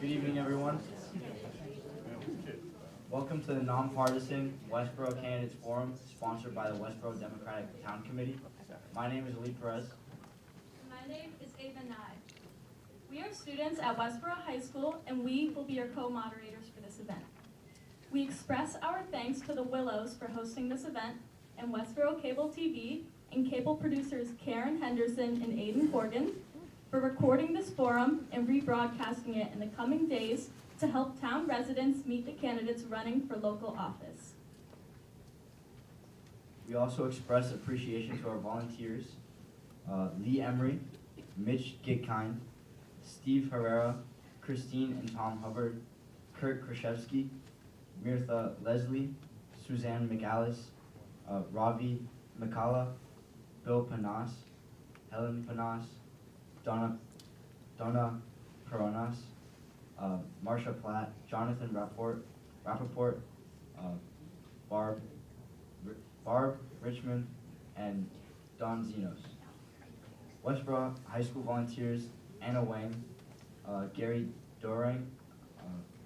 Good evening, everyone. Welcome to the nonpartisan Westborough Candidates Forum, sponsored by the Westborough Democratic Town Committee. My name is Ali Perez. My name is Ava Nye. We are students at Westborough High School, and we will be your co-moderators for this event. We express our thanks to the Willows for hosting this event, and Westborough Cable TV and cable producers Karen Henderson and Aidan Corgan for recording this forum and rebroadcasting it in the coming days to help town residents meet the candidates running for local office. We also express appreciation to our volunteers, Lee Emery, Mitch Gitkind, Steve Herrera, Christine and Tom Hubbard, Kurt Kraszewski, Mirtha Leslie, Suzanne McAllis, Ravi Mikala, Bill Panas, Helen Panas, Donna Peronas, Marsha Platt, Jonathan Rappaport, Barb Richmond, and Don Zenos. Westborough High School volunteers Anna Wang, Gary Dorang,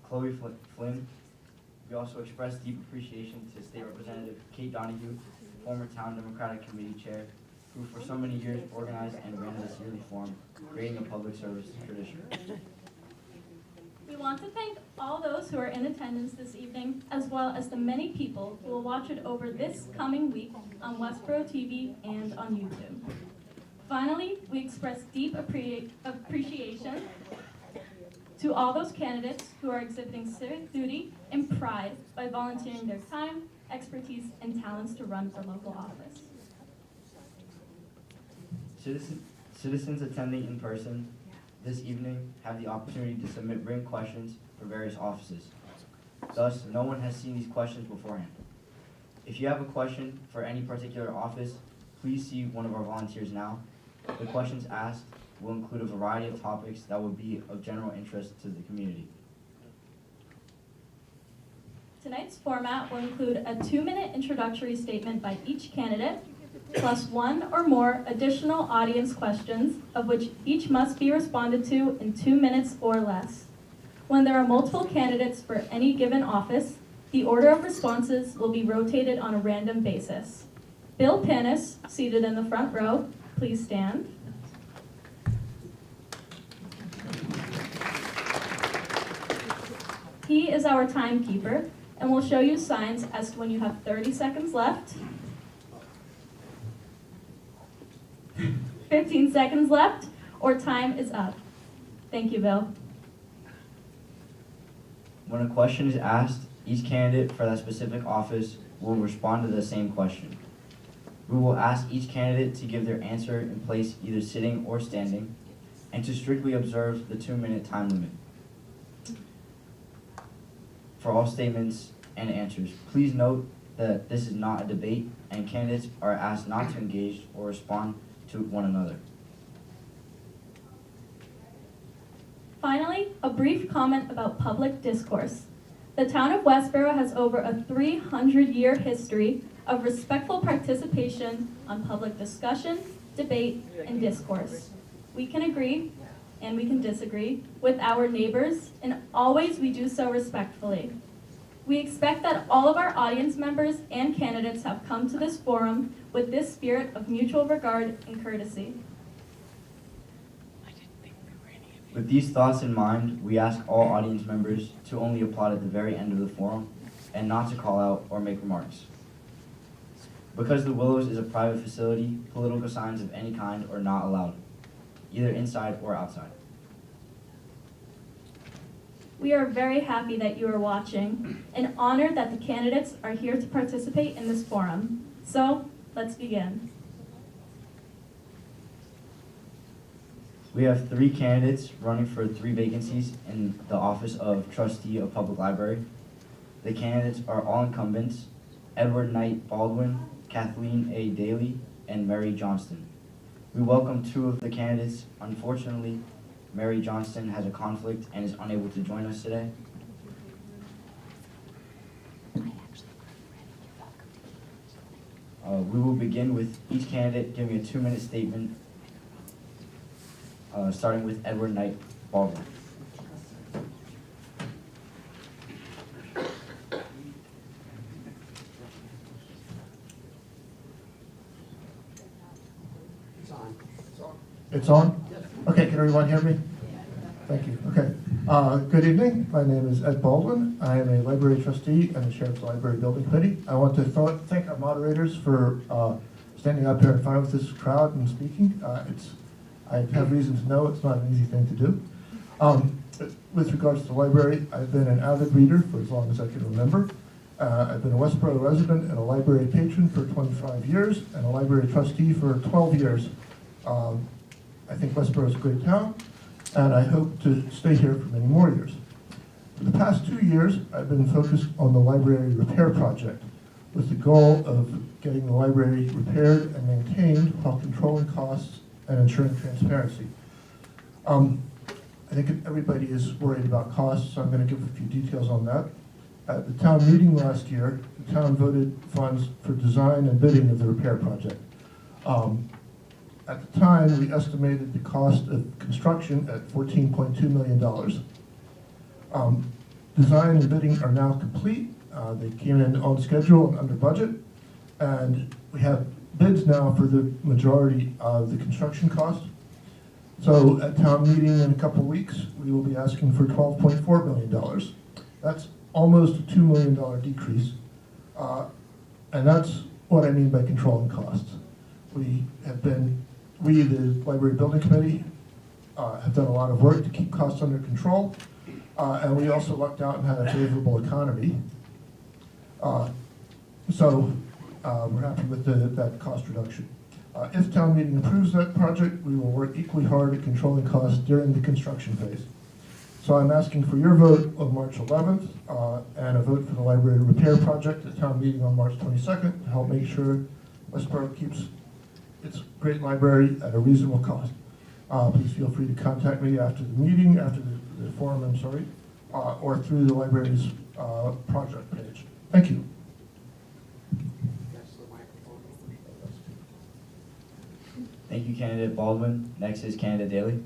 Chloe Flynn. We also express deep appreciation to State Representative Kate Donahue, former Town Democratic Committee Chair, who for so many years organized and ran this yearly forum, creating a public service tradition. We want to thank all those who are in attendance this evening, as well as the many people who will watch it over this coming week on Westborough TV and on YouTube. Finally, we express deep appreciation to all those candidates who are exhibiting civic duty and pride by volunteering their time, expertise, and talents to run for local office. Citizens attending in person this evening have the opportunity to submit written questions for various offices. Thus, no one has seen these questions beforehand. If you have a question for any particular office, please see one of our volunteers now. The questions asked will include a variety of topics that would be of general interest to the community. Tonight's format will include a 2-minute introductory statement by each candidate, plus one or more additional audience questions, of which each must be responded to in 2 minutes or less. When there are multiple candidates for any given office, the order of responses will be rotated on a random basis. Bill Panis, seated in the front row, please stand. He is our timekeeper and will show you signs as to when you have 30 seconds left, 15 seconds left, or time is up. Thank you, Bill. When a question is asked, each candidate for that specific office will respond to the same question. We will ask each candidate to give their answer in place either sitting or standing, and to strictly observe the 2-minute time limit for all statements and answers. Please note that this is not a debate, and candidates are asked not to engage or respond to one another. Finally, a brief comment about public discourse. The town of Westborough has over a 300-year history of respectful participation on public discussion, debate, and discourse. We can agree and we can disagree with our neighbors, and always we do so respectfully. We expect that all of our audience members and candidates have come to this forum with this spirit of mutual regard and courtesy. With these thoughts in mind, we ask all audience members to only applaud at the very end of the forum and not to call out or make remarks. Because the Willows is a private facility, political signs of any kind are not allowed, either inside or outside. We are very happy that you are watching and honored that the candidates are here to participate in this forum. So, let's begin. We have 3 candidates running for 3 vacancies in the office of Trustee of Public Library. The candidates are all incumbents: Edward Knight Baldwin, Kathleen A. Daly, and Mary Johnston. We welcome 2 of the candidates. Unfortunately, Mary Johnston has a conflict and is unable to join us today. We will begin with each candidate giving a 2-minute statement, starting with Edward Knight Baldwin. It's on? Okay, can everyone hear me? Thank you. Okay. Good evening. My name is Ed Baldwin. I am a library trustee and the chair of the library building committee. I want to thank our moderators for standing up here in front of this crowd and speaking. I have reason to know it's not an easy thing to do. With regards to the library, I've been an avid reader for as long as I can remember. I've been a Westborough resident and a library patron for 25 years and a library trustee for 12 years. I think Westborough is a great town, and I hope to stay here for many more years. For the past 2 years, I've been focused on the library repair project with the goal of getting the library repaired and maintained while controlling costs and ensuring transparency. I think everybody is worried about costs, so I'm going to give a few details on that. At the town meeting last year, the town voted funds for design and bidding of the repair project. At the time, we estimated the cost of construction at $14.2 million. Design and bidding are now complete. They came in on schedule and under budget, and we have bids now for the majority of the construction cost. So at town meeting in a couple of weeks, we will be asking for $12.4 million. That's almost a $2 million decrease, and that's what I mean by controlling costs. We, the Library Building Committee, have done a lot of work to keep costs under control, and we also lucked out and had a favorable economy. So we're happy with that cost reduction. If town meeting approves that project, we will work equally hard at controlling costs during the construction phase. So I'm asking for your vote on March 11th and a vote for the library repair project at town meeting on March 22nd to help make sure Westborough keeps its great library at a reasonable cost. Please feel free to contact me after the meeting, after the forum, I'm sorry, or through the library's project page. Thank you. Thank you, candidate Baldwin. Next is candidate Daly.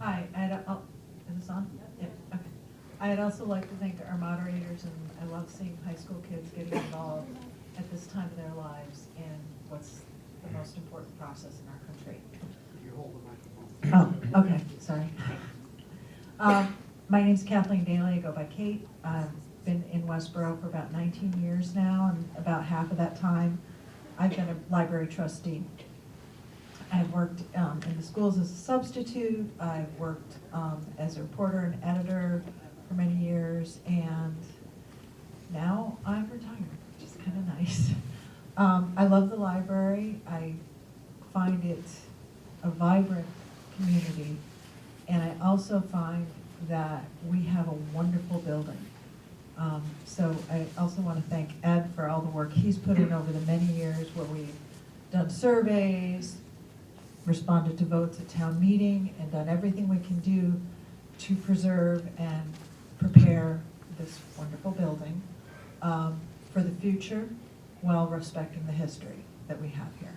Hi, is this on? Yeah, okay. I'd also like to thank our moderators, and I love seeing high school kids getting involved at this time of their lives in what's the most important process in our country. You hold the microphone. Oh, okay, sorry. My name's Kathleen Daly, I go by Kate. I've been in Westborough for about 19 years now, and about half of that time I've been a library trustee. I've worked in the schools as a substitute. I've worked as a reporter and editor for many years, and now I'm retired, which is kind of nice. I love the library. I find it a vibrant community, and I also find that we have a wonderful building. So I also want to thank Ed for all the work he's put in over the many years where we've done surveys, responded to votes at town meeting, and done everything we can do to preserve and prepare this wonderful building for the future while respecting the history that we have here.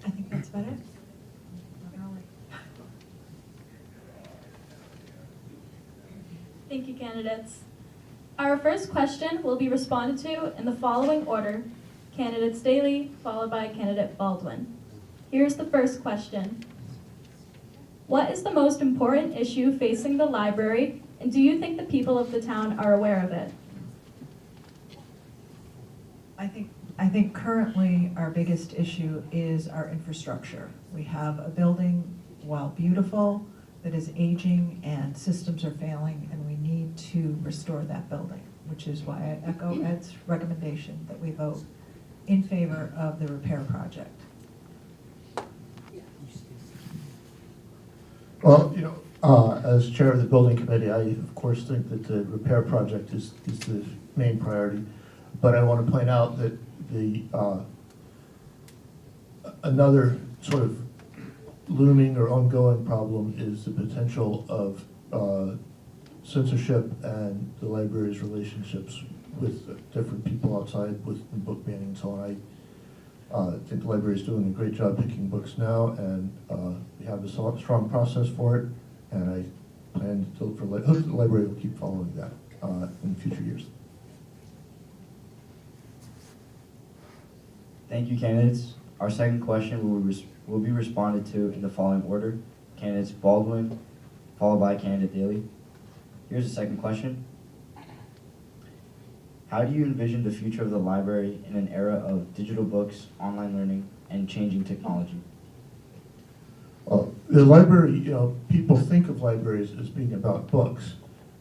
I think that's about it. Thank you, candidates. Our first question will be responded to in the following order. Candidate Daly, followed by candidate Baldwin. Here's the first question. What is the most important issue facing the library, and do you think the people of the town are aware of it? I think currently our biggest issue is our infrastructure. We have a building, while beautiful, that is aging and systems are failing, and we need to restore that building, which is why I echo Ed's recommendation that we vote in favor of the repair project. Well, as chair of the building committee, I of course think that the repair project is the main priority. But I want to point out that the another sort of looming or ongoing problem is the potential of censorship and the library's relationships with different people outside with book banning and so on. I think the library is doing a great job picking books now, and we have a strong process for it, and I plan to hope the library will keep following that in future years. Thank you, candidates. Our second question will be responded to in the following order. Candidates Baldwin, followed by candidate Daly. Here's the second question. How do you envision the future of the library in an era of digital books, online learning, and changing technology? Well, the library, people think of libraries as being about books,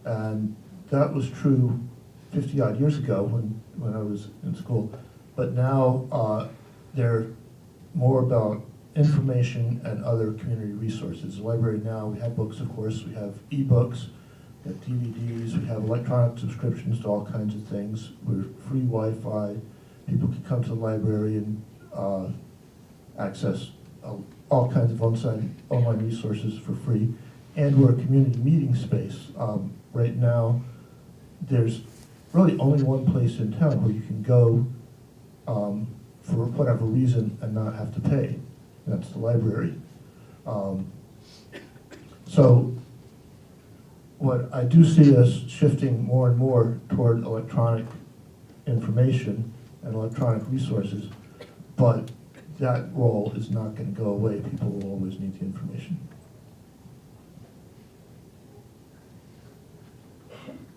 and that was true 50 odd years ago when I was in school. But now they're more about information and other community resources. The library now, we have books, of course, we have e-books, we have DVDs, we have electronic subscriptions to all kinds of things. We're free Wi-Fi. People can come to the library and access all kinds of online resources for free. And we're a community meeting space. Right now, there's really only one place in town where you can go for whatever reason and not have to pay. That's the library. So what I do see us shifting more and more toward electronic information and electronic resources, but that role is not going to go away. People will always need the information.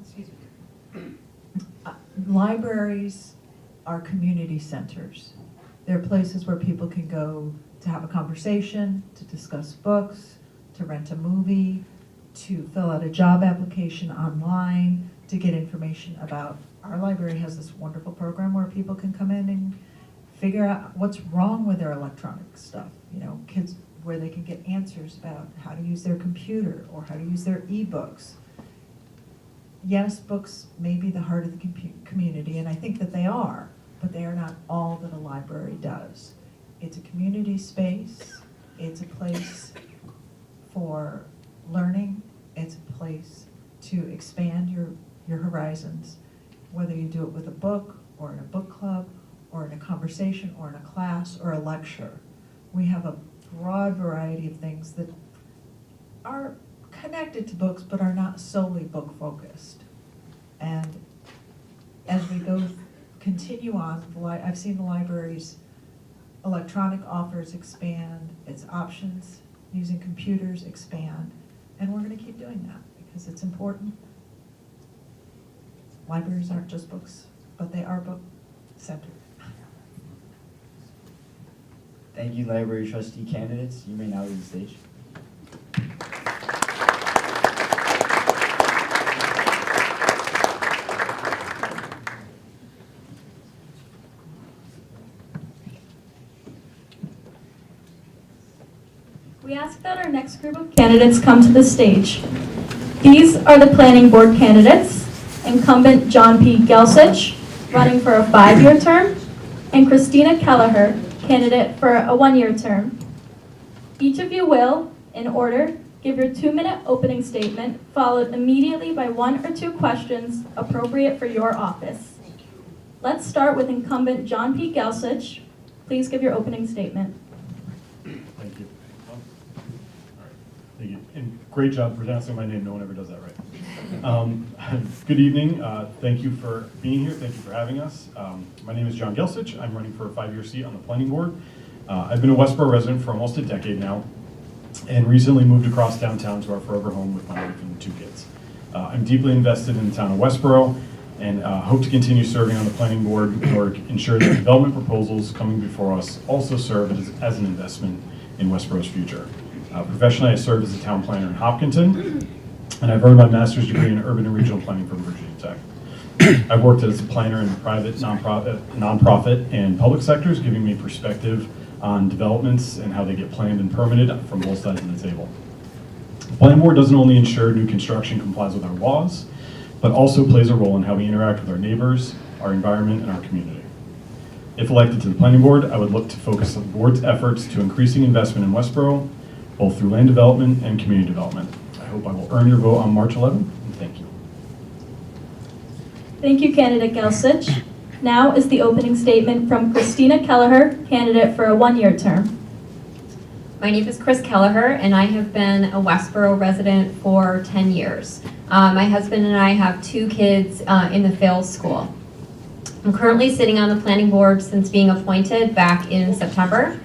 Excuse me. Libraries are community centers. They're places where people can go to have a conversation, to discuss books, to rent a movie, to fill out a job application online, to get information about. Our library has this wonderful program where people can come in and figure out what's wrong with their electronic stuff. Kids where they can get answers about how to use their computer or how to use their e-books. Yes, books may be the heart of the community, and I think that they are, but they are not all that a library does. It's a community space. It's a place for learning. It's a place to expand your horizons, whether you do it with a book or in a book club or in a conversation or in a class or a lecture. We have a broad variety of things that are connected to books but are not solely book focused. And as we continue on, I've seen the library's electronic offers expand, its options using computers expand, and we're going to keep doing that because it's important. Libraries aren't just books, but they are book-centered. Thank you, library trustee candidates. You may now leave the stage. We ask that our next group of candidates come to the stage. These are the planning board candidates. Incumbent John P. Gelsich, running for a 5-year term, and Christina Kelleher, candidate for a 1-year term. Each of you will, in order, give your 2-minute opening statement, followed immediately by 1 or 2 questions appropriate for your office. Let's start with incumbent John P. Gelsich. Please give your opening statement. Thank you. Thank you. And great job pronouncing my name. No one ever does that right. Good evening. Thank you for being here. Thank you for having us. My name is John Gelsich. I'm running for a 5-year seat on the planning board. I've been a Westborough resident for almost a decade now and recently moved across downtown to our forever home with my wife and 2 kids. I'm deeply invested in the town of Westborough and hope to continue serving on the planning board or ensure that development proposals coming before us also serve as an investment in Westborough's future. Professionally, I served as a town planner in Hopkinton, and I've earned my master's degree in urban and regional planning from Virginia Tech. I've worked as a planner in the private, nonprofit, and public sectors, giving me perspective on developments and how they get planned and permitted from both sides of the table. The planning board doesn't only ensure new construction complies with our laws, but also plays a role in how we interact with our neighbors, our environment, and our community. If elected to the planning board, I would look to focus the board's efforts to increasing investment in Westborough, both through land development and community development. I hope I will earn your vote on March 11th, and thank you. Thank you, candidate Gelsich. Now is the opening statement from Christina Kelleher, candidate for a 1-year term. My name is Chris Kelleher, and I have been a Westborough resident for 10 years. My husband and I have 2 kids in the Phil School. I'm currently sitting on the planning board since being appointed back in September.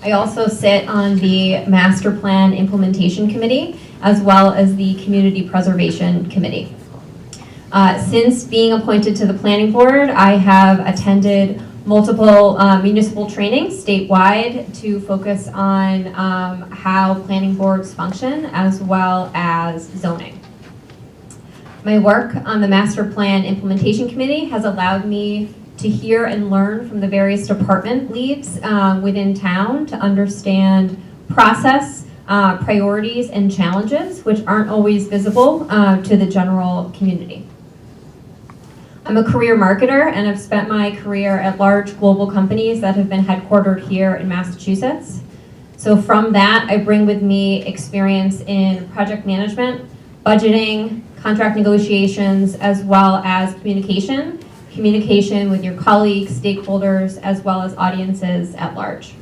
I also sit on the Master Plan Implementation Committee as well as the Community Preservation Committee. Since being appointed to the planning board, I have attended multiple municipal trainings statewide to focus on how planning boards function as well as zoning. My work on the Master Plan Implementation Committee has allowed me to hear and learn from the various department leads within town to understand process, priorities, and challenges which aren't always visible to the general community. I'm a career marketer and have spent my career at large global companies that have been headquartered here in Massachusetts. So from that, I bring with me experience in project management, budgeting, contract negotiations, as well as communication with your colleagues, stakeholders, as well as audiences at large.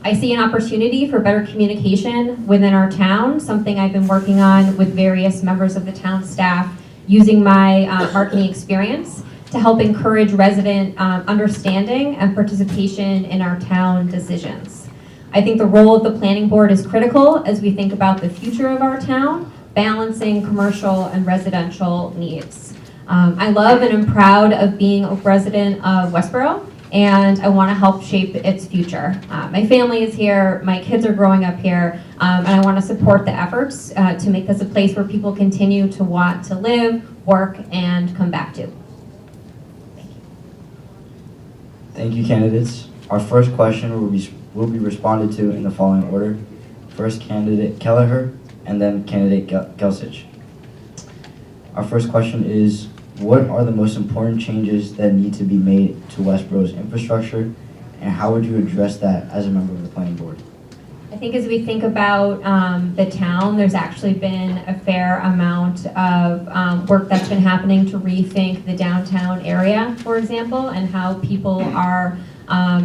I see an opportunity for better communication within our town, something I've been working on with various members of the town staff using my marketing experience to help encourage resident understanding and participation in our town decisions. I think the role of the planning board is critical as we think about the future of our town, balancing commercial and residential needs. I love and am proud of being a resident of Westborough, and I want to help shape its future. My family is here, my kids are growing up here, and I want to support the efforts to make this a place where people continue to want to live, work, and come back to. Thank you, candidates. Our first question will be responded to in the following order. First, candidate Kelleher, and then candidate Gelsich. Our first question is, what are the most important changes that need to be made to Westborough's infrastructure, and how would you address that as a member of the planning board? I think as we think about the town, there's actually been a fair amount of work that's been happening to rethink the downtown area, for example, and how people are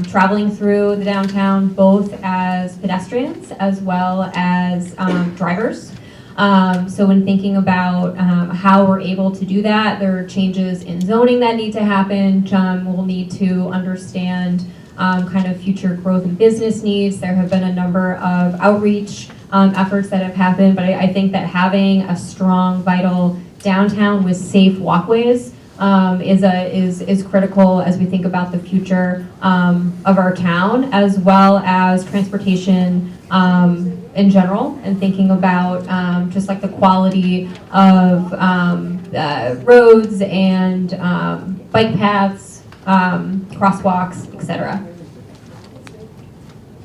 traveling through the downtown, both as pedestrians as well as drivers. So when thinking about how we're able to do that, there are changes in zoning that need to happen. We'll need to understand kind of future growth and business needs. There have been a number of outreach efforts that have happened, but I think that having a strong, vital downtown with safe walkways is critical as we think about the future of our town, as well as transportation in general, and thinking about just like the quality of roads and bike paths, crosswalks, etc.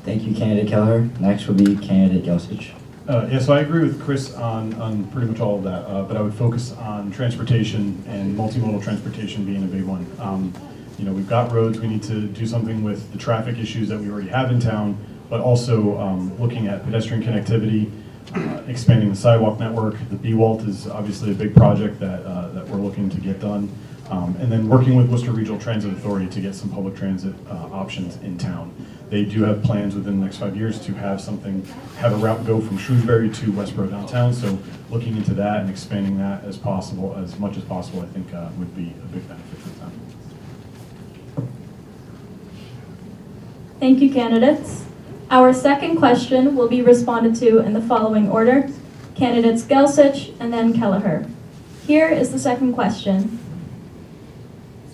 Thank you, candidate Kelleher. Next will be candidate Gelsich. Yeah, so I agree with Chris on pretty much all of that, but I would focus on transportation and multimodal transportation being a big one. You know, we've got roads, we need to do something with the traffic issues that we already have in town, but also looking at pedestrian connectivity, expanding the sidewalk network. The B-Walt is obviously a big project that we're looking to get done. And then working with Worcester Regional Transit Authority to get some public transit options in town. They do have plans within the next 5 years to have a route go from Shrewsbury to Westborough downtown. So looking into that and expanding that as much as possible, I think would be a big benefit for the town. Thank you, candidates. Our second question will be responded to in the following order. Candidates Gelsich and then Kelleher. Here is the second question.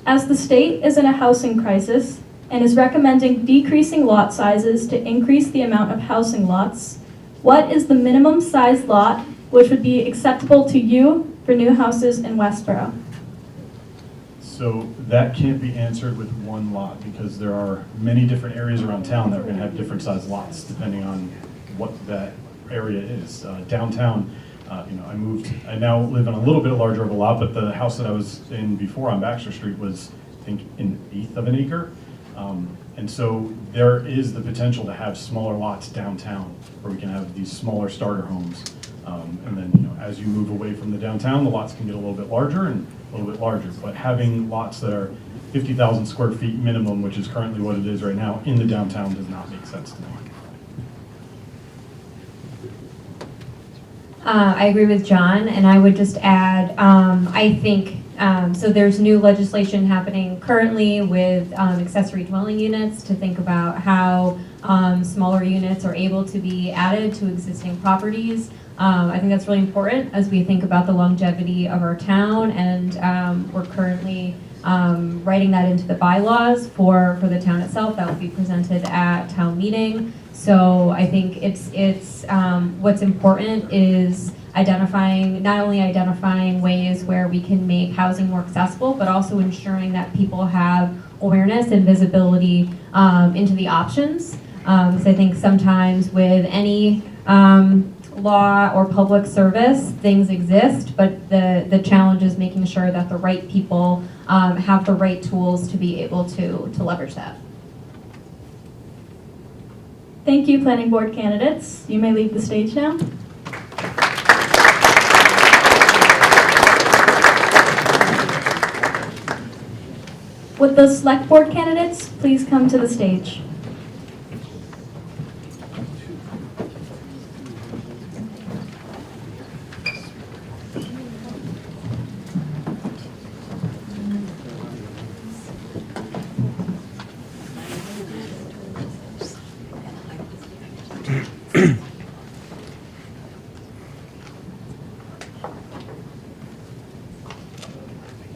As the state is in a housing crisis and is recommending decreasing lot sizes to increase the amount of housing lots, what is the minimum size lot which would be acceptable to you for new houses in Westborough? So that can't be answered with one lot because there are many different areas around town that are going to have different size lots depending on what that area is. Downtown, you know, I now live in a little bit larger of a lot, but the house that I was in before on Baxter Street was, I think, an eighth of an acre. And so there is the potential to have smaller lots downtown where we can have these smaller starter homes. And then, you know, as you move away from the downtown, the lots can get a little bit larger and a little bit larger. But having lots that are 50,000 square feet minimum, which is currently what it is right now, in the downtown does not make sense to me. I agree with John, and I would just add, I think So there's new legislation happening currently with accessory dwelling units to think about how smaller units are able to be added to existing properties. I think that's really important as we think about the longevity of our town, and we're currently writing that into the bylaws for the town itself. That will be presented at town meeting. So I think it's what's important is not only identifying ways where we can make housing more accessible, but also ensuring that people have awareness and visibility into the options. Because I think sometimes with any law or public service, things exist, but the challenge is making sure that the right people have the right tools to be able to leverage that. Thank you, planning board candidates. You may leave the stage now. Would the select board candidates please come to the stage?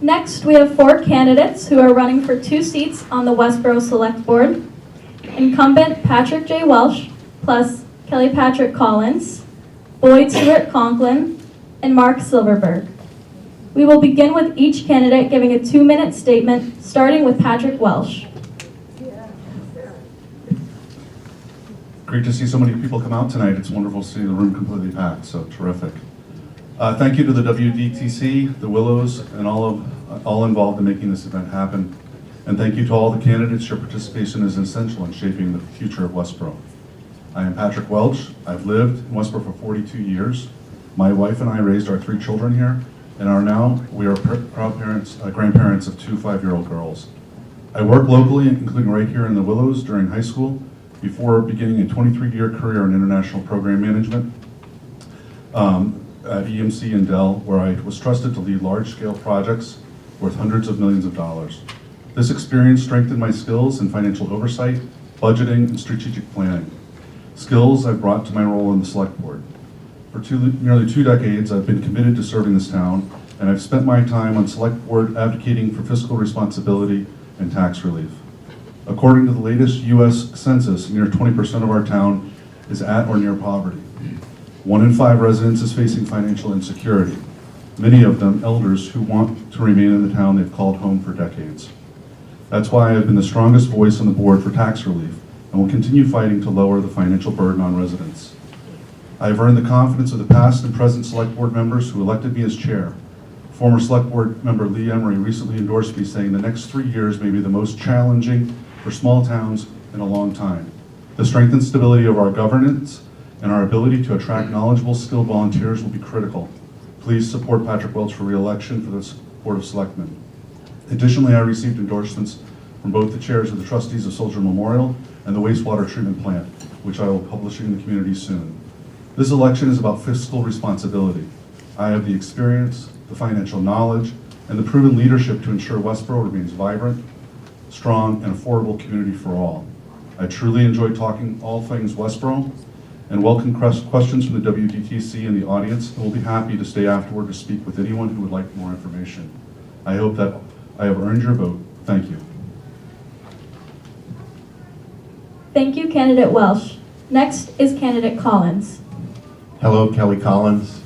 Next, we have 4 candidates who are running for 2 seats on the Westborough Select Board. Incumbent Patrick J. Welsh, plus Kelly Patrick Collins, Boyd Stewart Conklin, and Mark Silverberg. We will begin with each candidate giving a 2-minute statement, starting with Patrick Welsh. Great to see so many people come out tonight. It's wonderful to see the room completely packed, so terrific. Thank you to the WDTC, the Willows, and all involved in making this event happen. And thank you to all the candidates. Your participation is essential in shaping the future of Westborough. I am Patrick Welch. I've lived in Westborough for 42 years. My wife and I raised our 3 children here, and we are proud parents, grandparents of 2 5-year-old girls. I worked locally, including right here in the Willows during high school, before beginning a 23-year career in international program management at EMC and Dell, where I was trusted to lead large-scale projects worth hundreds of millions of dollars. This experience strengthened my skills in financial oversight, budgeting, and strategic planning. Skills I've brought to my role in the Select Board. For nearly 2 decades, I've been committed to serving this town, and I've spent my time on Select Board advocating for fiscal responsibility and tax relief. According to the latest U.S. Census, near 20% of our town is at or near poverty. 1 in 5 residents is facing financial insecurity, many of them elders who want to remain in the town they've called home for decades. That's why I've been the strongest voice on the board for tax relief and will continue fighting to lower the financial burden on residents. I have earned the confidence of the past and present Select Board members who elected me as chair. Former Select Board member Lee Emery recently endorsed me, saying the next 3 years may be the most challenging for small towns in a long time. The strength and stability of our governance and our ability to attract knowledgeable, skilled volunteers will be critical. Please support Patrick Welch for re-election for the Board of Selectmen. Additionally, I received endorsements from both the chairs of the trustees of Soldier Memorial and the wastewater treatment plant, which I will be publishing in the community soon. This election is about fiscal responsibility. I have the experience, the financial knowledge, and the proven leadership to ensure Westborough remains vibrant, strong, and affordable community for all. I truly enjoy talking all things Westborough and welcome questions from the WDTC in the audience, and we'll be happy to stay afterward to speak with anyone who would like more information. I hope that I have earned your vote. Thank you. Thank you, candidate Welsh. Next is candidate Collins. Hello, Kelly Collins.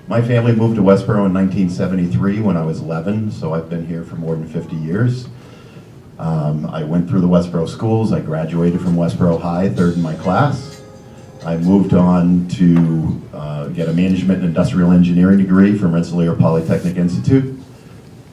My family moved to Westborough in 1973 when I was 11, so I've been here for more than 50 years. I went through the Westborough schools. I graduated from Westborough High, 3rd in my class. I moved on to get a management and industrial engineering degree from Rensselaer Polytechnic Institute.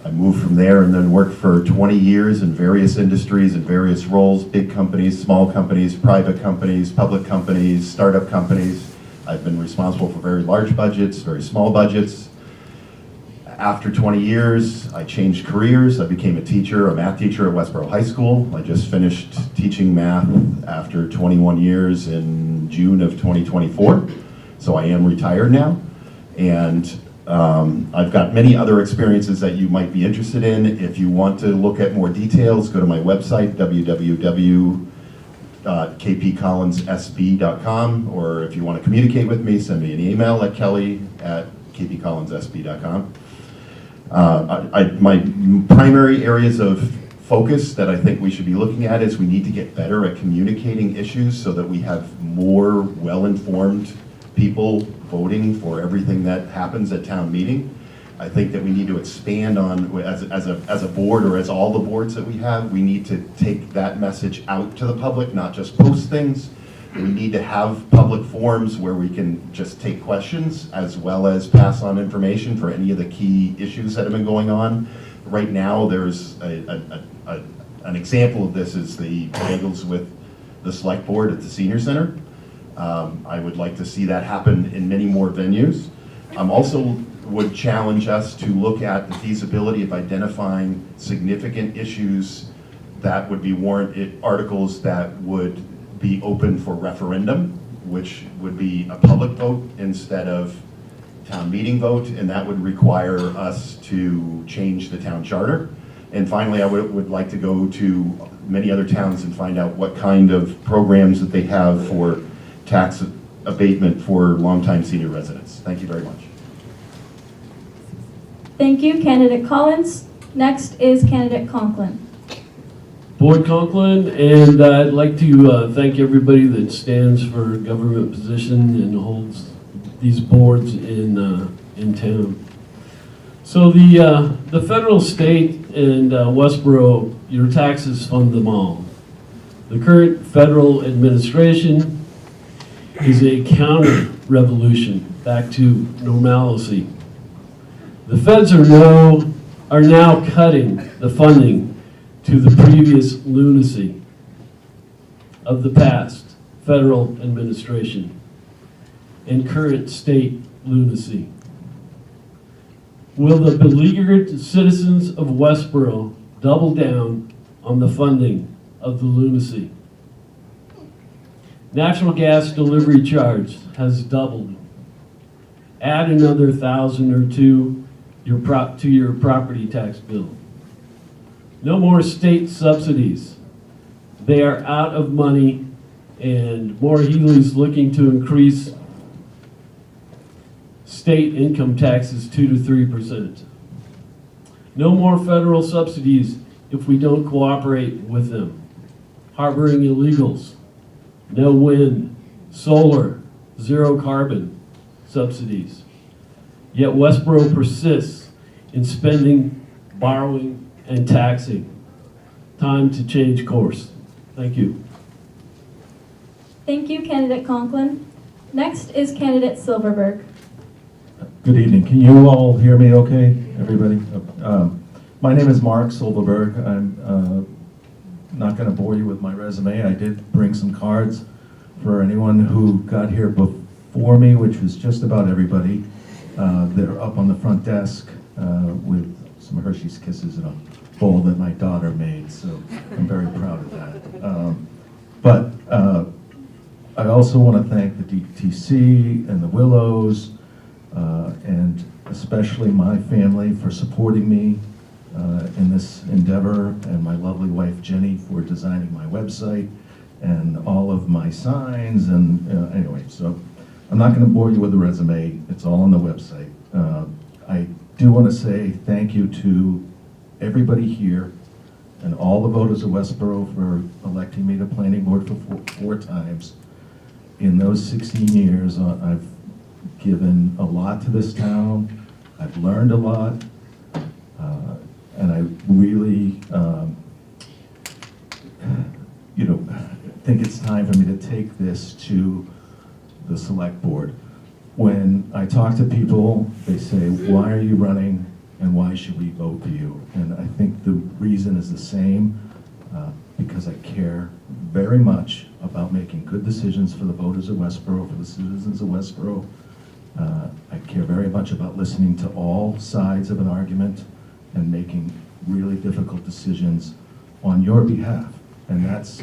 I moved from there and then worked for 20 years in various industries and various roles, big companies, small companies, private companies, public companies, startup companies. I've been responsible for very large budgets, very small budgets. After 20 years, I changed careers. I became a teacher, a math teacher at Westborough High School. I just finished teaching math after 21 years in June of 2024. So I am retired now. And I've got many other experiences that you might be interested in. If you want to look at more details, go to my website, www.kpcollinssb.com, or if you want to communicate with me, send me an email at kelly@kpcollinssb.com. My primary areas of focus that I think we should be looking at is we need to get better at communicating issues so that we have more well-informed people voting for everything that happens at town meeting. I think that we need to expand on, as a board, or as all the boards that we have, we need to take that message out to the public, not just post things. We need to have public forums where we can just take questions as well as pass on information for any of the key issues that have been going on. Right now, there's an example of this is the bagels with the select board at the senior center. I would like to see that happen in many more venues. Also would challenge us to look at the feasibility of identifying significant issues that would be warrant articles that would be open for referendum, which would be a public vote instead of town meeting vote, and that would require us to change the town charter. And finally, I would like to go to many other towns and find out what kind of programs that they have for tax abatement for longtime senior residents. Thank you very much. Thank you, candidate Collins. Next is candidate Conklin. Board Conklin, and I'd like to thank everybody that stands for government position and holds these boards in town. So the federal, state, and Westborough, your taxes fund them all. The current federal administration is a counter-revolution back to normalcy. The feds are now cutting the funding to the previous lunacy of the past federal administration and current state lunacy. Will the beleaguered citizens of Westborough double down on the funding of the lunacy? Natural gas delivery charge has doubled. Add another 1,000 or two to your property tax bill. No more state subsidies. They are out of money, and Maura Healey's looking to increase state income taxes 2 to 3%. No more federal subsidies if we don't cooperate with them. Harboring illegals. No wind, solar, zero carbon subsidies. Yet Westborough persists in spending, borrowing, and taxing. Time to change course. Thank you. Thank you, candidate Conklin. Next is candidate Silverberg. Good evening. Can you all hear me okay, everybody? My name is Mark Silverberg. I'm not going to bore you with my resume. I did bring some cards for anyone who got here before me, which was just about everybody. They're up on the front desk with some Hershey's Kisses in a bowl that my daughter made, so I'm very proud of that. But I also want to thank the DTC and the Willows, and especially my family for supporting me in this endeavor, and my lovely wife Jenny for designing my website and all of my signs. And anyway, so I'm not going to bore you with the resume. It's all on the website. I do want to say thank you to everybody here and all the voters of Westborough for electing me to planning board for four times. In those 16 years, I've given a lot to this town. I've learned a lot, and I really, think it's time for me to take this to the select board. When I talk to people, they say, "Why are you running, and why should we vote for you?" And I think the reason is the same, because I care very much about making good decisions for the voters of Westborough, for the citizens of Westborough. I care very much about listening to all sides of an argument and making really difficult decisions on your behalf. And that's,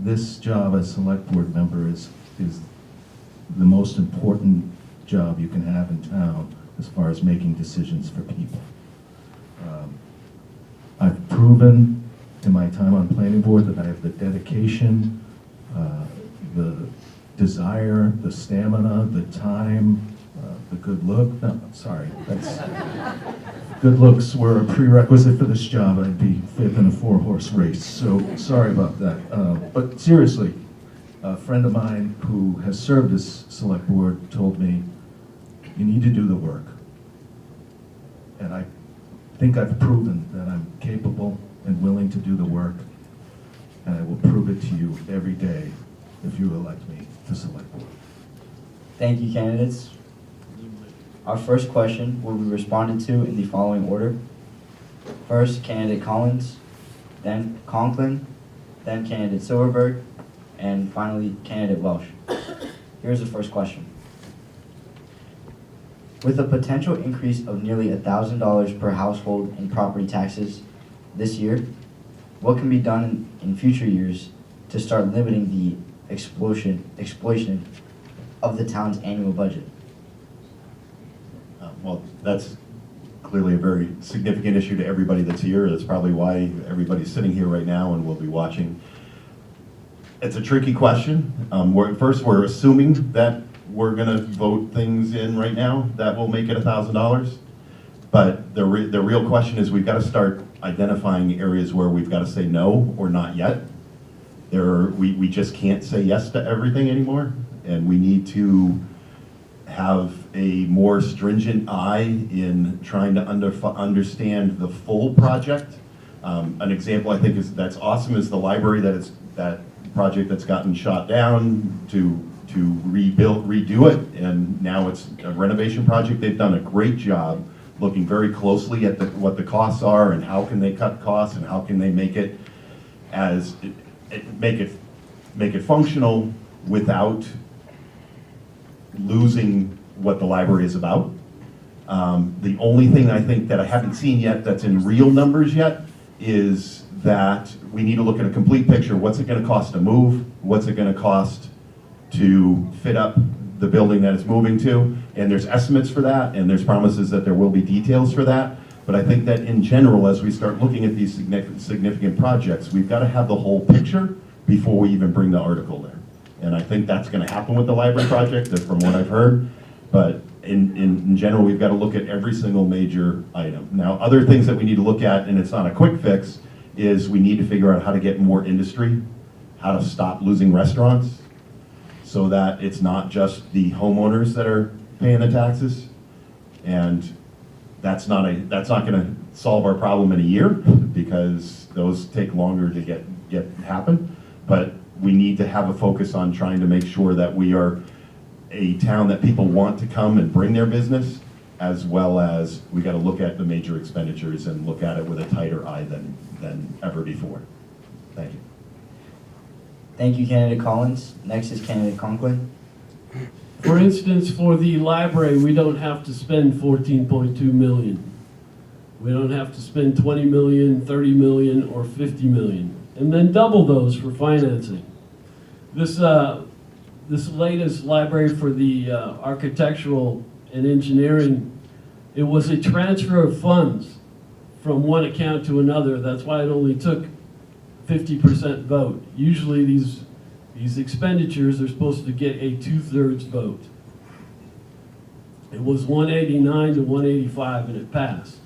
this job as select board member is the most important job you can have in town as far as making decisions for people. I've proven in my time on planning board that I have the dedication, the desire, the stamina, the time, the good look. No, I'm sorry. Good looks were a prerequisite for this job. I'd be fifth in a 4-horse race. So sorry about that. But seriously, a friend of mine who has served as select board told me, you need to do the work. And I think I've proven that I'm capable and willing to do the work, and I will prove it to you every day if you elect me to select board. Thank you, candidates. Our first question will be responded to in the following order. First, candidate Collins, then Conklin, then candidate Silverberg, and finally, candidate Welsh. Here's the first question. With a potential increase of nearly $1,000 per household in property taxes this year, what can be done in future years to start limiting the exploitation of the town's annual budget? Well, that's clearly a very significant issue to everybody that's here. That's probably why everybody's sitting here right now and will be watching. It's a tricky question. First, we're assuming that we're going to vote things in right now that will make it $1,000. But the real question is we've got to start identifying areas where we've got to say no or not yet. We just can't say yes to everything anymore, and we need to have a more stringent eye in trying to understand the full project. An example I think that's awesome is the library that project that's gotten shot down to redo it, and now it's a renovation project. They've done a great job looking very closely at what the costs are and how can they cut costs and how can they make it make it functional without losing what the library is about. The only thing I think that I haven't seen yet that's in real numbers yet is that we need to look at a complete picture. What's it going to cost to move? What's it going to cost to fit up the building that it's moving to? And there's estimates for that, and there's promises that there will be details for that. But I think that in general, as we start looking at these significant projects, we've got to have the whole picture before we even bring the article there. And I think that's going to happen with the library project, from what I've heard. But in general, we've got to look at every single major item. Now, other things that we need to look at, and it's not a quick fix, is we need to figure out how to get more industry, how to stop losing restaurants, so that it's not just the homeowners that are paying the taxes. And that's not going to solve our problem in a year, because those take longer to get happen. But we need to have a focus on trying to make sure that we are a town that people want to come and bring their business, as well as we got to look at the major expenditures and look at it with a tighter eye than ever before. Thank you. Thank you, candidate Collins. Next is candidate Conklin. For instance, for the library, we don't have to spend 14.2 million. We don't have to spend 20 million, 30 million, or 50 million, and then double those for financing. This latest library for the architectural and engineering, it was a transfer of funds from one account to another. That's why it only took 50% vote. Usually these expenditures are supposed to get a 2/3 vote. It was 189 to 185 and it passed.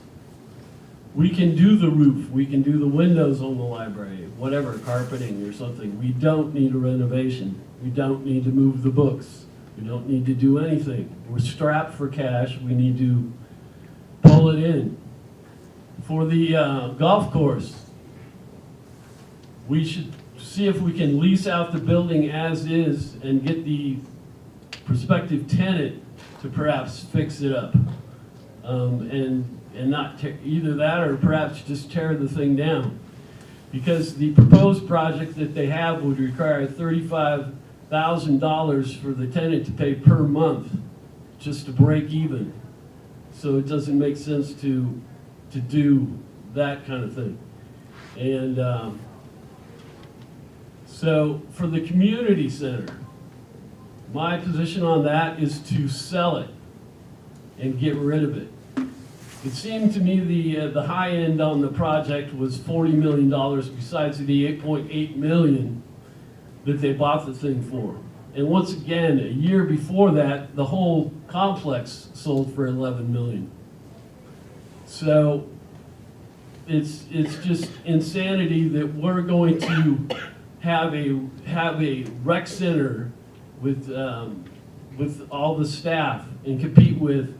We can do the roof, we can do the windows on the library, whatever, carpeting or something. We don't need a renovation. We don't need to move the books. We don't need to do anything. We're strapped for cash. We need to pull it in. For the golf course, we should see if we can lease out the building as is and get the prospective tenant to perhaps fix it up. And not either that or perhaps just tear the thing down. Because the proposed project that they have would require $35,000 for the tenant to pay per month just to break even. So it doesn't make sense to do that kind of thing. And so for the community center, my position on that is to sell it and get rid of it. It seemed to me the high end on the project was $40 million besides the $8.8 million that they bought the thing for. And once again, a year before that, the whole complex sold for $11 million. So it's just insanity that we're going to have a rec center with all the staff and compete with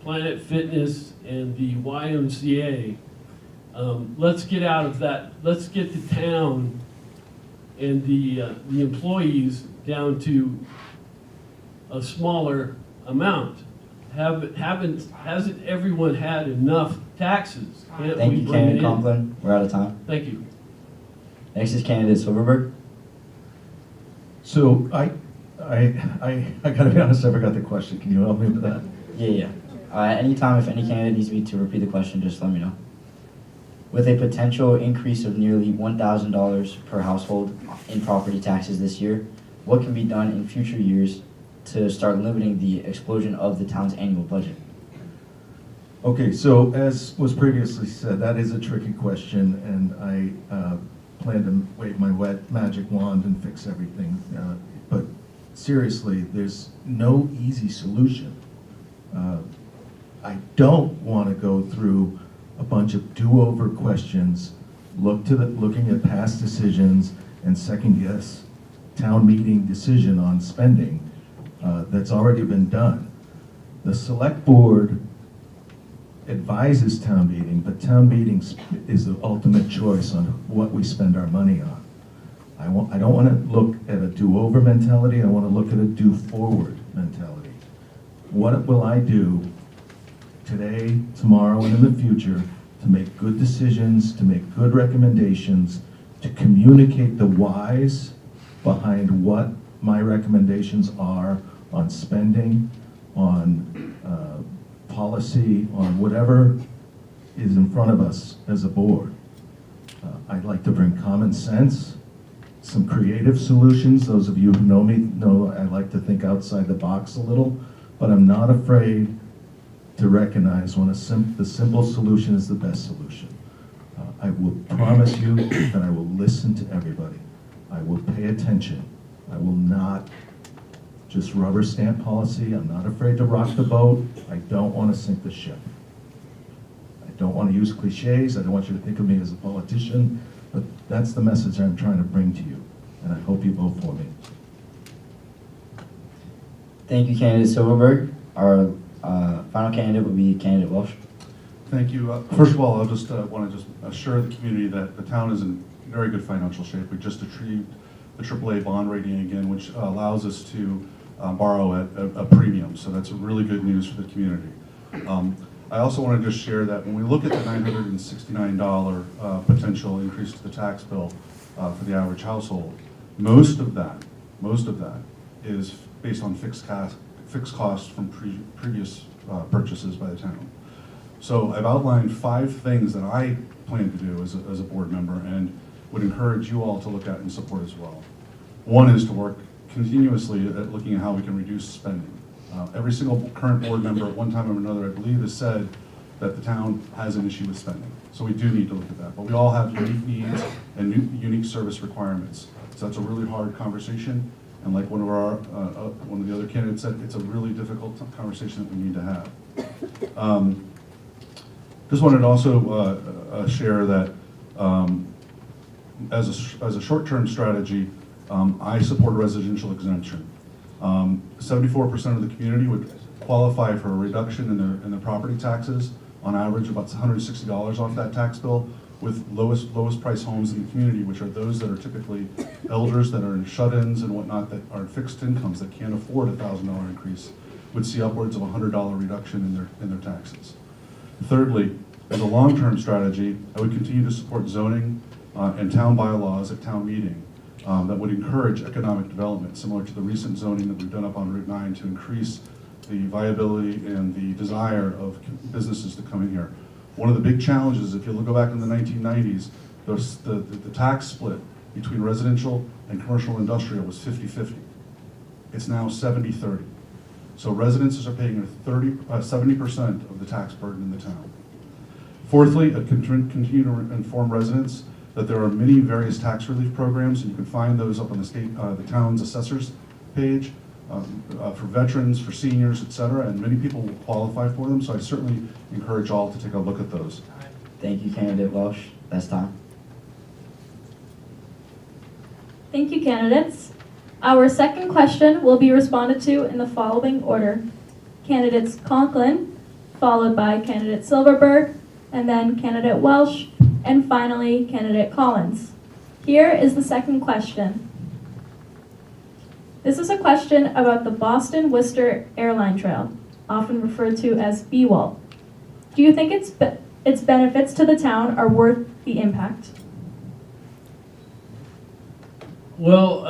Planet Fitness and the YMCA. Let's get out of that. Let's get the town and the employees down to a smaller amount. Hasn't everyone had enough taxes? Can't Thank we you, bring it candidate in? Conklin. We're out of time. Thank you. Next is candidate Silverberg. So I gotta be honest, I forgot the question. Can you help me with that? Yeah. Anytime if any candidate needs me to repeat the question, just let me know. With a potential increase of nearly $1,000 per household in property taxes this year, what can be done in future years to start limiting the explosion of the town's annual budget? Okay, so as was previously said, that is a tricky question, and I plan to wave my wet magic wand and fix everything. But seriously, there's no easy solution. I don't want to go through a bunch of do-over questions, looking at past decisions, and second-guess town meeting decision on spending that's already been done. The select board advises town meeting, but town meeting is the ultimate choice on what we spend our money on. I don't want to look at a do-over mentality. I want to look at a do-forward mentality. What will I do today, tomorrow, and in the future to make good decisions, to make good recommendations, to communicate the whys behind what my recommendations are on spending, on policy, on whatever is in front of us as a board. I'd like to bring common sense, some creative solutions. Those of you who know me know I like to think outside the box a little, but I'm not afraid to recognize when the simple solution is the best solution. I will promise you that I will listen to everybody. I will pay attention. I will not just rubber stamp policy. I'm not afraid to rock the boat. I don't want to sink the ship. I don't want to use cliches. I don't want you to think of me as a politician, but that's the message I'm trying to bring to you, and I hope you vote for me. Thank you, candidate Silverberg. Our final candidate would be candidate Welsh. Thank you. First of all, I just want to just assure the community that the town is in very good financial shape. We just achieved the AAA bond rating again, which allows us to borrow at a premium. So that's really good news for the community. I also want to just share that when we look at the $969 potential increase to the tax bill for the average household, most of that is based on fixed costs from previous purchases by the town. So I've outlined 5 things that I plan to do as a board member and would encourage you all to look at and support as well. One is to work continuously at looking at how we can reduce spending. Every single current board member at one time or another, I believe, has said that the town has an issue with spending. So we do need to look at that. But we all have unique needs and unique service requirements. So that's a really hard conversation. And like one of the other candidates said, it's a really difficult conversation that we need to have. Just wanted to also share that as a short-term strategy, I support residential exemption. 74% of the community would qualify for a reduction in their property taxes, on average about $160 off that tax bill, with lowest price homes in the community, which are those that are typically elders that are in shut-ins and whatnot, that are fixed incomes that can't afford a $1,000 increase, would see upwards of a $100 reduction in their taxes. Thirdly, as a long-term strategy, I would continue to support zoning and town bylaws at town meeting that would encourage economic development, similar to the recent zoning that we've done up on Route 9 to increase the viability and the desire of businesses to come in here. One of the big challenges, if you go back in the 1990s, the tax split between residential and commercial industrial was 50-50. It's now 70-30. So residences are paying 70% of the tax burden in the town. Fourthly, I continue to inform residents that there are many various tax relief programs, and you can find those up on the town's assessors page for veterans, for seniors, et cetera, and many people will qualify for them, so I certainly encourage all to take a look at those. Thank you, candidate Welsh. That's time. Thank you, candidates. Our second question will be responded to in the following order. Candidates Conklin, followed by candidate Silverberg, and then candidate Welsh, and finally candidate Collins. Here is the second question. This is a question about the Boston-Worcester Airline Trail, often referred to as BWAL. Do you think its benefits to the town are worth the impact? Well,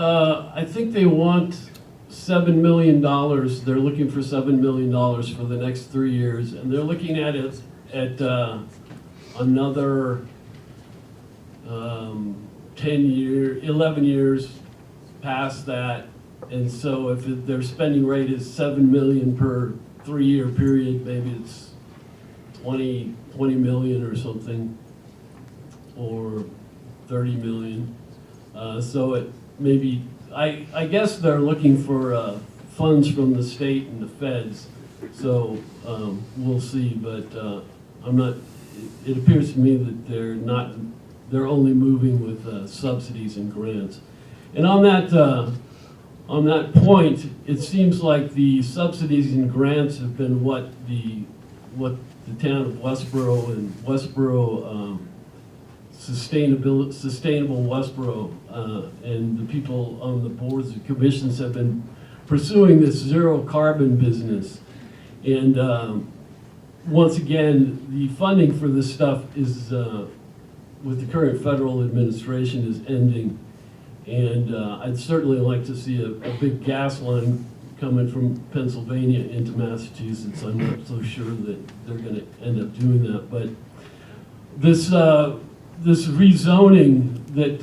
I think they want $7 million. They're looking for $7 million for the next 3 years, and they're looking at it at another 11 years past that. And so if their spending rate is $7 million per 3-year period, maybe it's 20 million or something, or 30 million. So it maybe, I guess they're looking for funds from the state and the feds. So we'll see, but I'm not, it appears to me that they're only moving with subsidies and grants. And on that point, it seems like the subsidies and grants have been what the town of Westborough and Westborough sustainable Westborough and the people on the boards and commissions have been pursuing this zero carbon business. And once again, the funding for this stuff is, with the current federal administration, is ending. And I'd certainly like to see a big gas line coming from Pennsylvania into Massachusetts. I'm not so sure that they're going to end up doing that. But this rezoning that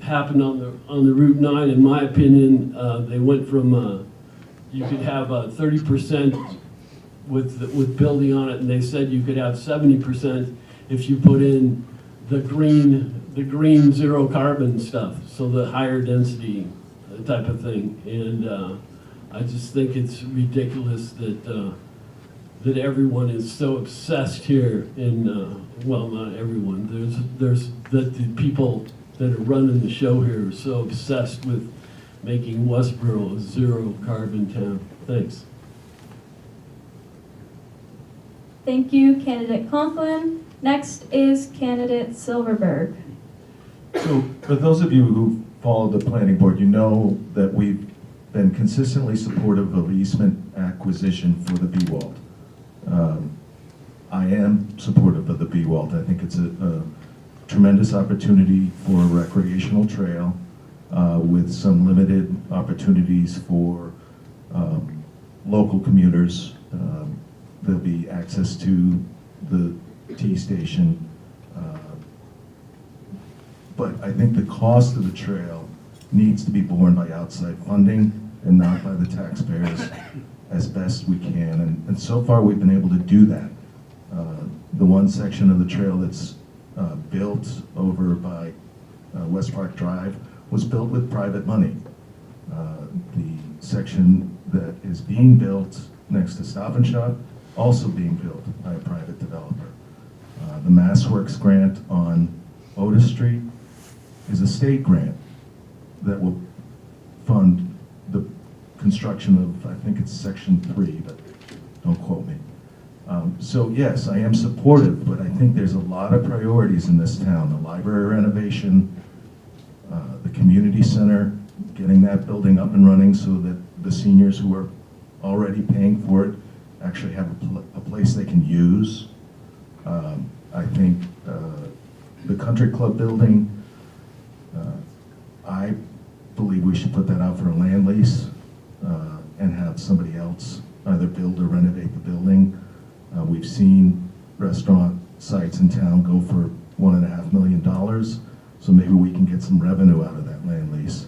happened on the Route 9, in my opinion, they went from you could have 30% with building on it, and they said you could have 70% if you put in the green zero carbon stuff, so the higher density type of thing. And I just think it's ridiculous that everyone is so obsessed here in, well, not everyone, there's that the people that are running the show here are so obsessed with making Westborough a zero carbon town. Thanks. Thank you, candidate Conklin. Next is candidate Silverberg. So for those of you who follow the planning board, you know that we've been consistently supportive of easement acquisition for the BWALT. I am supportive of the BWALT. I think it's a tremendous opportunity for a recreational trail with some limited opportunities for local commuters. There'll be access to the T station. But I think the cost of the trail needs to be borne by outside funding and not by the taxpayers as best we can. And so far we've been able to do that. The one section of the trail that's built over by West Park Drive was built with private money. The section that is being built next to Stop and Shop, also being built by a private developer. The MassWorks grant on Otis Street is a state grant that will fund the construction of, I think it's section 3, but don't quote me. So yes, I am supportive, but I think there's a lot of priorities in this town. The library renovation, the community center, getting that building up and running so that the seniors who are already paying for it actually have a place they can use. I think the country club building, I believe we should put that out for a land lease and have somebody else either build or renovate the building. We've seen restaurant sites in town go for $1.5 million, so maybe we can get some revenue out of that land lease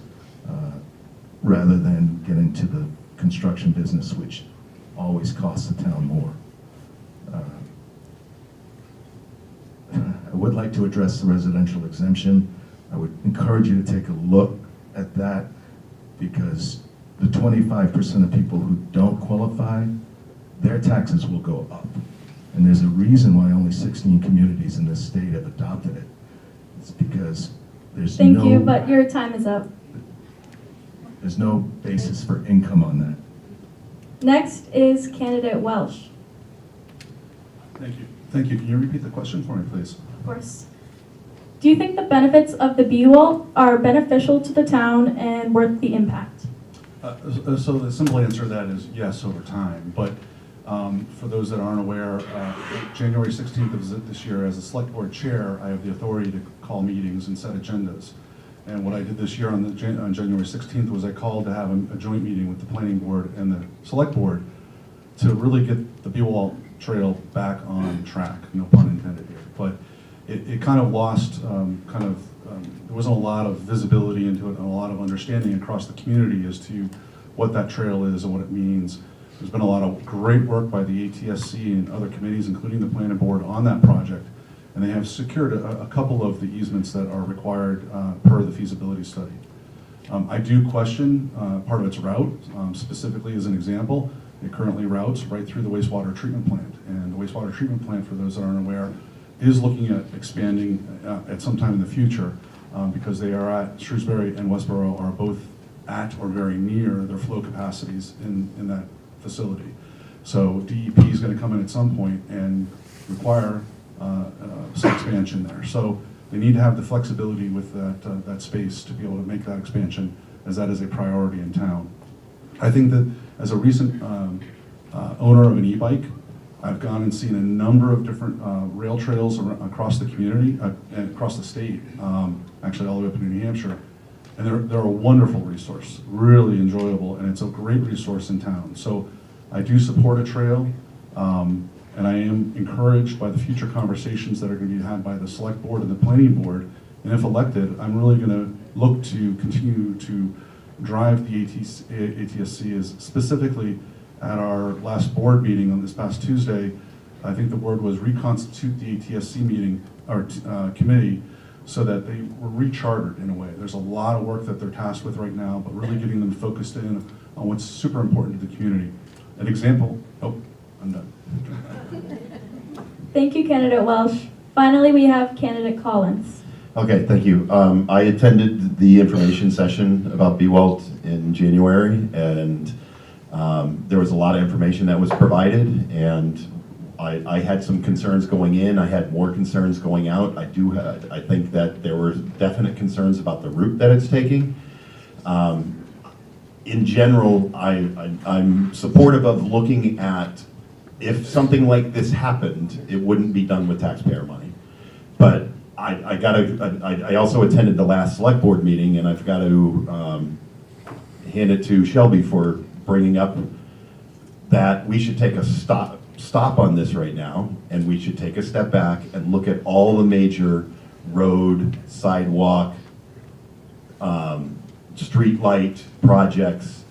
rather than get into the construction business, which always costs the town more. I would like to address the residential exemption. I would encourage you to take a look at that, because the 25% of people who don't qualify, their taxes will go up. And there's a reason why only 16 communities in this state have adopted it. It's because there's Thank you, but your time is up. there's no basis for income on that. Next is candidate Welsh. Thank you. Thank you. Can you repeat the question for me, please? Of course. Do you think the benefits of the BWAL are beneficial to the town and worth the impact? So the simple answer to that is yes, over time. But for those that aren't aware, January 16th of this year, as a select board chair, I have the authority to call meetings and set agendas. And what I did this year on January 16th was I called to have a joint meeting with the planning board and the select board to really get the BWAL trail back on track, no pun intended here. But it kind of lost, there wasn't a lot of visibility into it and a lot of understanding across the community as to what that trail is and what it means. There's been a lot of great work by the ATSC and other committees, including the planning board, on that project. And they have secured a couple of the easements that are required per the feasibility study. I do question part of its route, specifically as an example. It currently routes right through the wastewater treatment plant. And the wastewater treatment plant, for those that aren't aware, is looking at expanding at some time in the future because they are at, Shrewsbury and Westborough are both at or very near their flow capacities in that facility. So DEP is going to come in at some point and require some expansion there. So they need to have the flexibility with that space to be able to make that expansion, as that is a priority in town. I think that as a recent owner of an e-bike, I've gone and seen a number of different rail trails across the community, and across the state, actually all the way up into New Hampshire. And they're a wonderful resource, really enjoyable, and it's a great resource in town. So I do support a trail, and I am encouraged by the future conversations that are going to be had by the select board and the planning board. And if elected, I'm really going to look to continue to drive the ATSC as specifically at our last board meeting on this past Tuesday. I think the word was reconstitute the ATSC meeting or committee so that they were rechartered in a way. There's a lot of work that they're tasked with right now, but really getting them focused in on what's super important to the community. An example, oh, I'm done. Thank you, candidate Welsh. Finally, we have candidate Collins. Okay, thank you. I attended the information session about BWAL in January, and there was a lot of information that was provided, and I had some concerns going in. I had more concerns going out. I think that there were definite concerns about the route that it's taking. In general, I'm supportive of looking at, if something like this happened, it wouldn't be done with taxpayer money. But I also attended the last select board meeting, and I've got to hand it to Shelby for bringing up that we should take a stop on this right now, and we should take a step back and look at all the major road, sidewalk, street light projects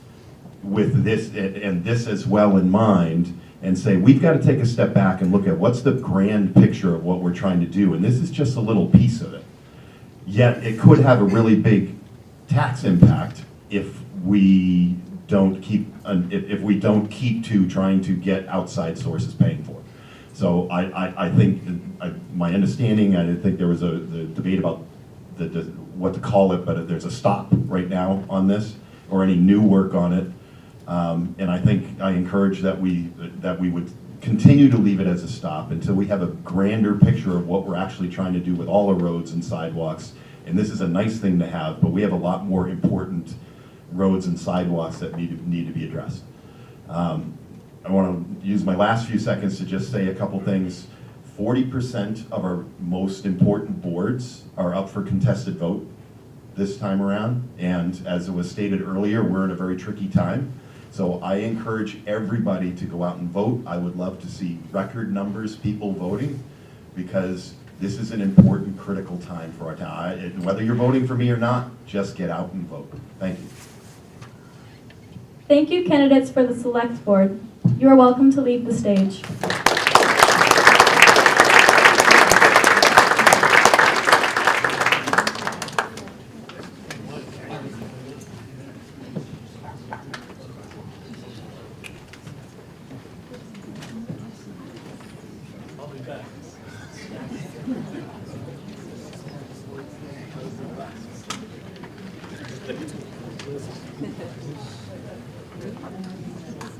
with this and this as well in mind, and say we've got to take a step back and look at what's the grand picture of what we're trying to do, and this is just a little piece of it. Yet it could have a really big tax impact if we don't keep to trying to get outside sources paying for it. So I think my understanding, I think there was the debate about what to call it, but there's a stop right now on this, or any new work on it. And I think I encourage that we would continue to leave it as a stop until we have a grander picture of what we're actually trying to do with all the roads and sidewalks. And this is a nice thing to have, but we have a lot more important roads and sidewalks that need to be addressed. I want to use my last few seconds to just say a couple things. 40% of our most important boards are up for contested vote this time around, and as it was stated earlier, we're in a very tricky time. So I encourage everybody to go out and vote. I would love to see record numbers, people voting, because this is an important, critical time for our town. Whether you're voting for me or not, just get out and vote. Thank you. Thank you, candidates for the Select Board. You are welcome to leave the stage.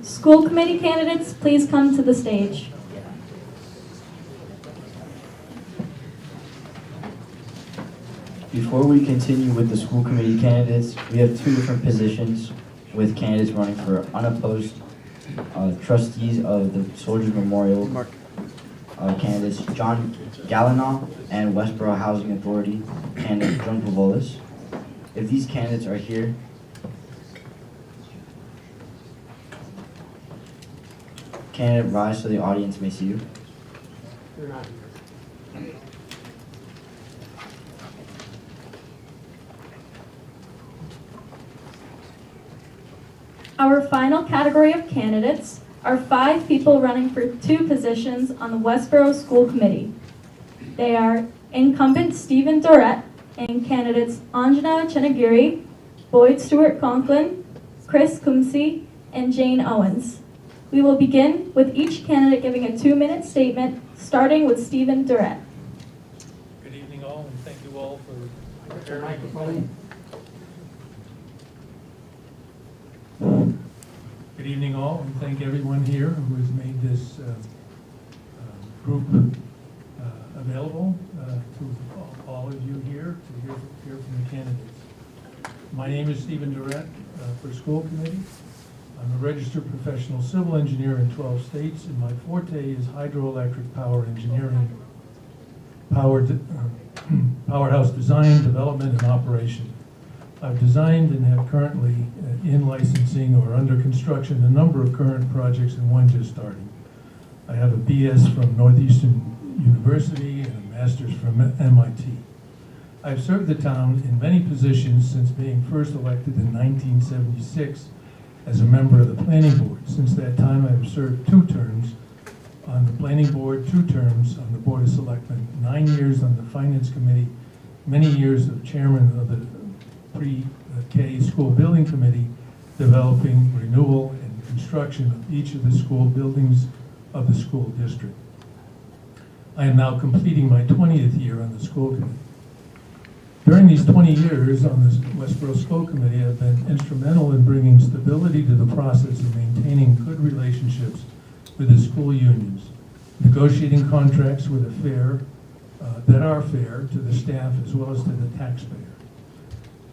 School committee candidates, please come to the stage. Before we continue with the school committee candidates, we have two different positions with candidates running for unopposed trustees of the Soldiers Memorial candidates John Gallinaw and Westborough Housing Authority candidate Joan Pavolis. If these candidates are here, candidate rise so the audience may see you. They're not here. Our final category of candidates are 5 people running for 2 positions on the Westborough School Committee. They are incumbent Stephen Dorette and candidates Anjana Chenagiri, Boyd Stewart Conklin, Chris Kumsey, and Jane Owens. We will begin with each candidate giving a 2-minute statement, starting with Stephen Dorette. Good evening all, and thank you all for Your microphone. Good evening all, and thank everyone here who has made this group available to all of you here to hear from the candidates. My name is Stephen Dorette for School Committee. I'm a registered professional civil engineer in 12 states, and my forte is hydroelectric power engineering, powerhouse design, development, and operation. I've designed and have currently in licensing or under construction a number of current projects and one just starting. I have a BS from Northeastern University and a master's from MIT. I've served the town in many positions since being first elected in 1976 as a member of the planning board. Since that time, I have served 2 terms on the planning board, 2 terms on the board of selectmen, 9 years on the finance committee, many years of chairman of the pre-K school building committee, developing renewal and construction of each of the school buildings of the school district. I am now completing my 20th year on the school committee. During these 20 years on the Westborough School Committee, I've been instrumental in bringing stability to the process of maintaining good relationships with the school unions, negotiating contracts with that are fair to the staff as well as to the taxpayer.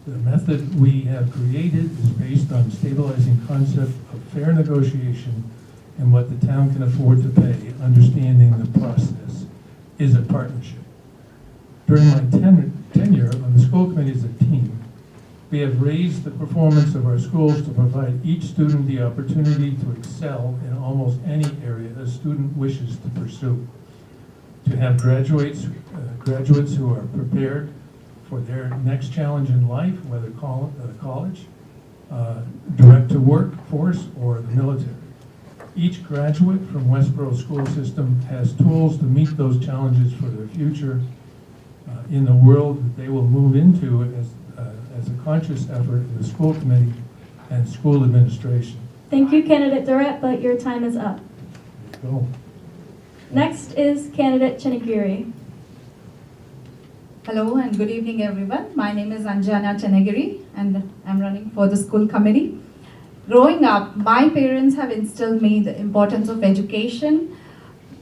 The method we have created is based on stabilizing concept of fair negotiation and what the town can afford to pay, understanding the process is a partnership. During my tenure on the school committee as a team, we have raised the performance of our schools to provide each student the opportunity to excel in almost any area a student wishes to pursue. To have graduates who are prepared for their next challenge in life, whether college, direct to workforce, or the military. Each graduate from Westborough school system has tools to meet those challenges for their future in the world that they will move into as a conscious effort in the school committee and school administration. Thank you, candidate Dorette, but your time is up. There you go. Next is candidate Chenagiri. Hello and good evening everyone. My name is Anjana Chenagiri and I'm running for the school committee. Growing up, my parents have instilled me the importance of education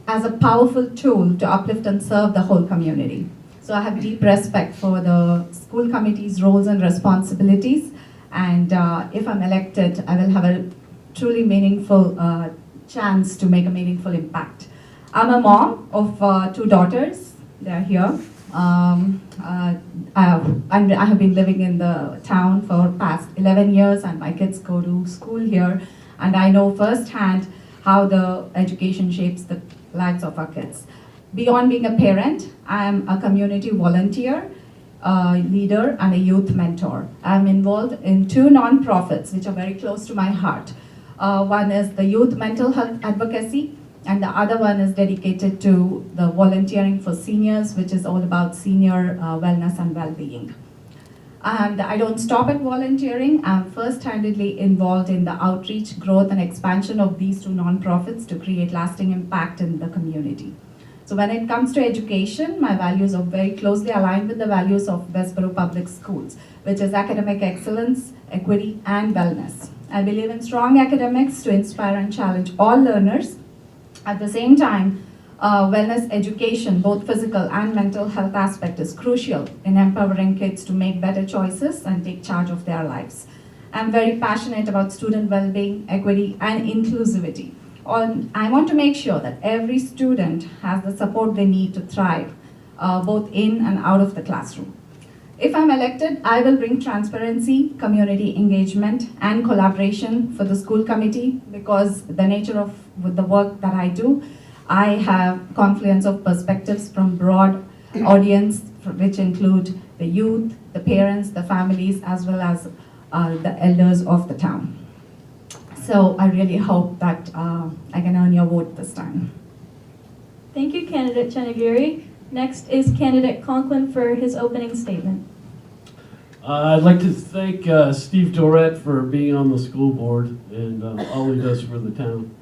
as a powerful tool to uplift and serve the whole community. So I have deep respect for the school committee's roles and responsibilities, and if I'm elected, I will have a truly meaningful chance to make a meaningful impact. I'm a mom of 2 daughters. They're here. I have been living in the town for past 11 years and my kids go to school here, and I know firsthand how the education shapes the lives of our kids. Beyond being a parent, I am a community volunteer leader and a youth mentor. I'm involved in 2 nonprofits which are very close to my heart. One is the Youth Mental Health Advocacy, and the other one is dedicated to the volunteering for seniors, which is all about senior wellness and well-being. And I don't stop at volunteering. I'm first-handedly involved in the outreach, growth, and expansion of these 2 nonprofits to create lasting impact in the community. So when it comes to education, my values are very closely aligned with the values of Westborough Public Schools, which is academic excellence, equity, and wellness. I believe in strong academics to inspire and challenge all learners. At the same time, wellness education, both physical and mental health aspect, is crucial in empowering kids to make better choices and take charge of their lives. I'm very passionate about student well-being, equity, and inclusivity. I want to make sure that every student has the support they need to thrive, both in and out of the classroom. If I'm elected, I will bring transparency, community engagement, and collaboration for the school committee, because the nature of the work that I do, I have confluence of perspectives from broad audience, which include the youth, the parents, the families, as well as the elders of the town. So I really hope that I can earn your vote this time. Thank you, candidate Chanagiri. Next is candidate Conklin for his opening statement. I'd like to thank Steve Dorette for being on the school board and all he does for the town.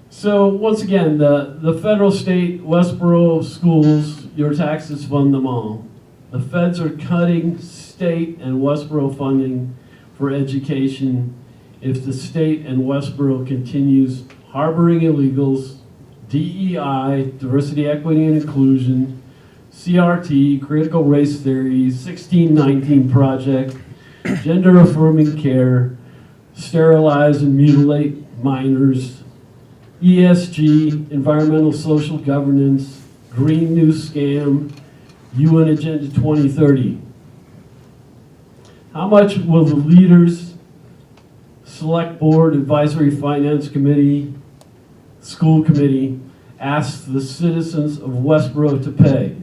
So once again, the federal, state, Westborough schools, your taxes fund them all. The feds are cutting state and Westborough funding for education if the state and Westborough continues harboring illegals, DEI, diversity, equity, and inclusion, CRT, critical race theory, 1619 project, gender affirming care, sterilize and mutilate minors, ESG, environmental social governance, Green New Scam, UN Agenda 2030. How much will the leaders, select board, advisory finance committee, school committee ask the citizens of Westborough to pay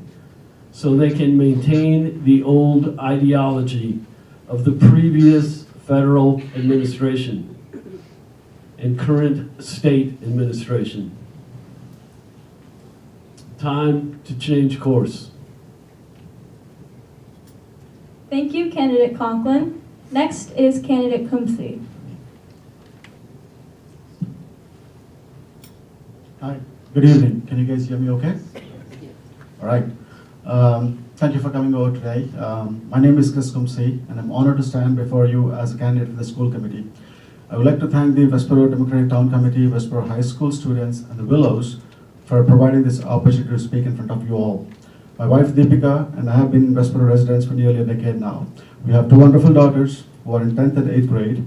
so they can maintain the old ideology of the previous federal administration and current state administration? Time to change course. Thank you, candidate Conklin. Next is candidate Kumsi. Hi, good evening. Can you guys hear me okay? All right. Thank you for coming over today. My name is Chris Kumsi, and I'm honored to stand before you as a candidate for the school committee. I would like to thank the Westborough Democratic Town Committee, Westborough High School students, and the Willows for providing this opportunity to speak in front of you all. My wife Deepika and I have been Westborough residents for nearly a decade now. We have 2 wonderful daughters who are in 10th and 8th grade.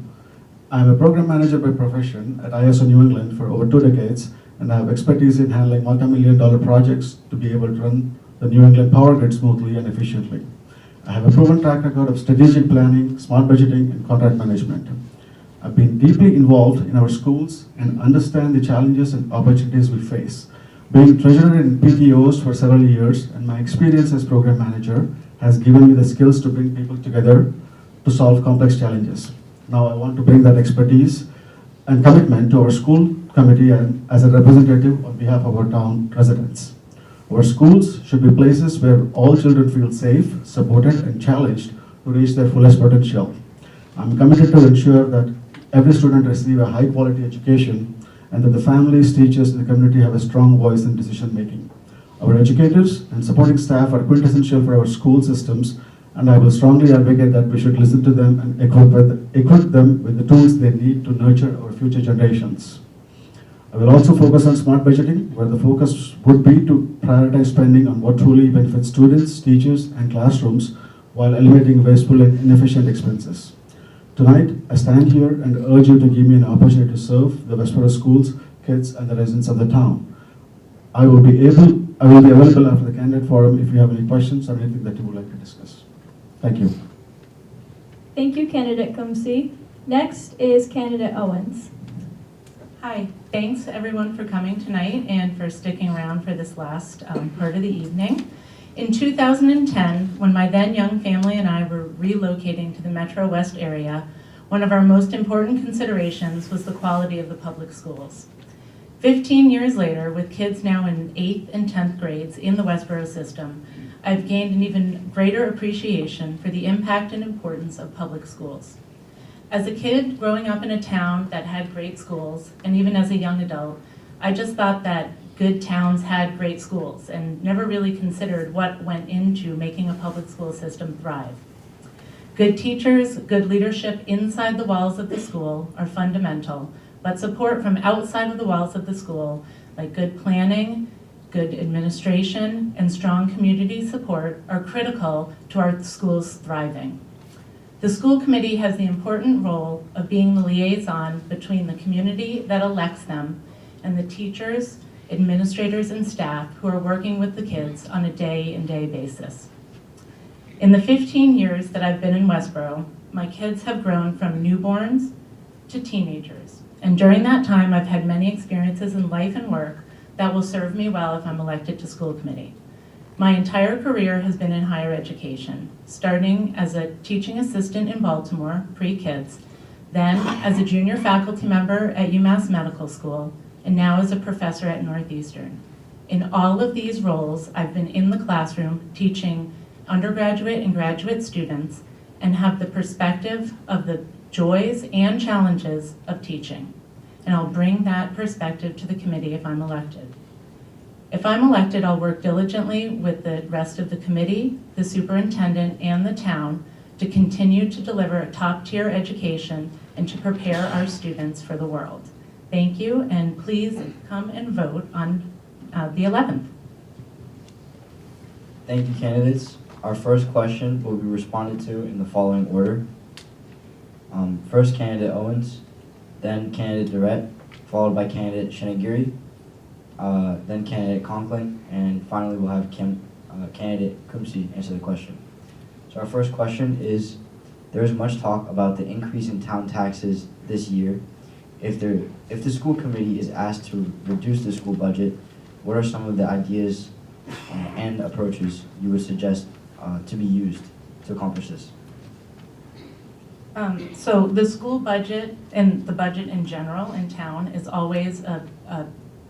I am a program manager by profession at ISO New England for over 2 decades, and I have expertise in handling multi-million-dollar projects to be able to run the New England power grid smoothly and efficiently. I have a proven track record of strategic planning, smart budgeting, and contract management. I've been deeply involved in our schools and understand the challenges and opportunities we face. Being treasurer in PTOs for several years and my experience as program manager has given me the skills to bring people together to solve complex challenges. Now I want to bring that expertise and commitment to our school committee and as a representative on behalf of our town residents. Our schools should be places where all children feel safe, supported, and challenged to reach their fullest potential. I'm committed to ensure that every student receive a high-quality education and that the families, teachers, and the community have a strong voice in decision-making. Our educators and supporting staff are quintessential for our school systems, and I will strongly advocate that we should listen to them and equip them with the tools they need to nurture our future generations. I will also focus on smart budgeting, where the focus would be to prioritize spending on what truly benefits students, teachers, and classrooms while eliminating wasteful and inefficient expenses. Tonight, I stand here and urge you to give me an opportunity to serve the Westborough schools, kids, and the residents of the town. I will be available after the candidate forum if you have any questions or anything that you would like to discuss. Thank you. Thank you, candidate Kumsi. Next is candidate Owens. Hi, thanks everyone for coming tonight and for sticking around for this last part of the evening. In 2010, when my then young family and I were relocating to the Metro West area, one of our most important considerations was the quality of the public schools. 15 years later, with kids now in 8th and 10th grades in the Westborough system, I've gained an even greater appreciation for the impact and importance of public schools. As a kid growing up in a town that had great schools, and even as a young adult, I just thought that good towns had great schools and never really considered what went into making a public school system thrive. Good teachers, good leadership inside the walls of the school are fundamental, but support from outside of the walls of the school, like good planning, good administration, and strong community support are critical to our schools thriving. The school committee has the important role of being the liaison between the community that elects them and the teachers, administrators, and staff who are working with the kids on a day-in-day basis. In the 15 years that I've been in Westborough, my kids have grown from newborns to teenagers. And during that time, I've had many experiences in life and work that will serve me well if I'm elected to school committee. My entire career has been in higher education, starting as a teaching assistant in Baltimore, pre-kids, then as a junior faculty member at UMass Medical School, and now as a professor at Northeastern. In all of these roles, I've been in the classroom teaching undergraduate and graduate students and have the perspective of the joys and challenges of teaching. And I'll bring that perspective to the committee if I'm elected. If I'm elected, I'll work diligently with the rest of the committee, the superintendent, and the town to continue to deliver a top-tier education and to prepare our students for the world. Thank you, and please come and vote on the 11th. Thank you, candidates. Our first question will be responded to in the following order. First, candidate Owens, then candidate Durrett, followed by candidate Shinagiri, then candidate Conklin, and finally we'll have candidate Kumsi answer the question. So our first question is, there is much talk about the increase in town taxes this year. If the school committee is asked to reduce the school budget, what are some of the ideas and approaches you would suggest to be used to accomplish this? So the school budget and the budget in general in town is always a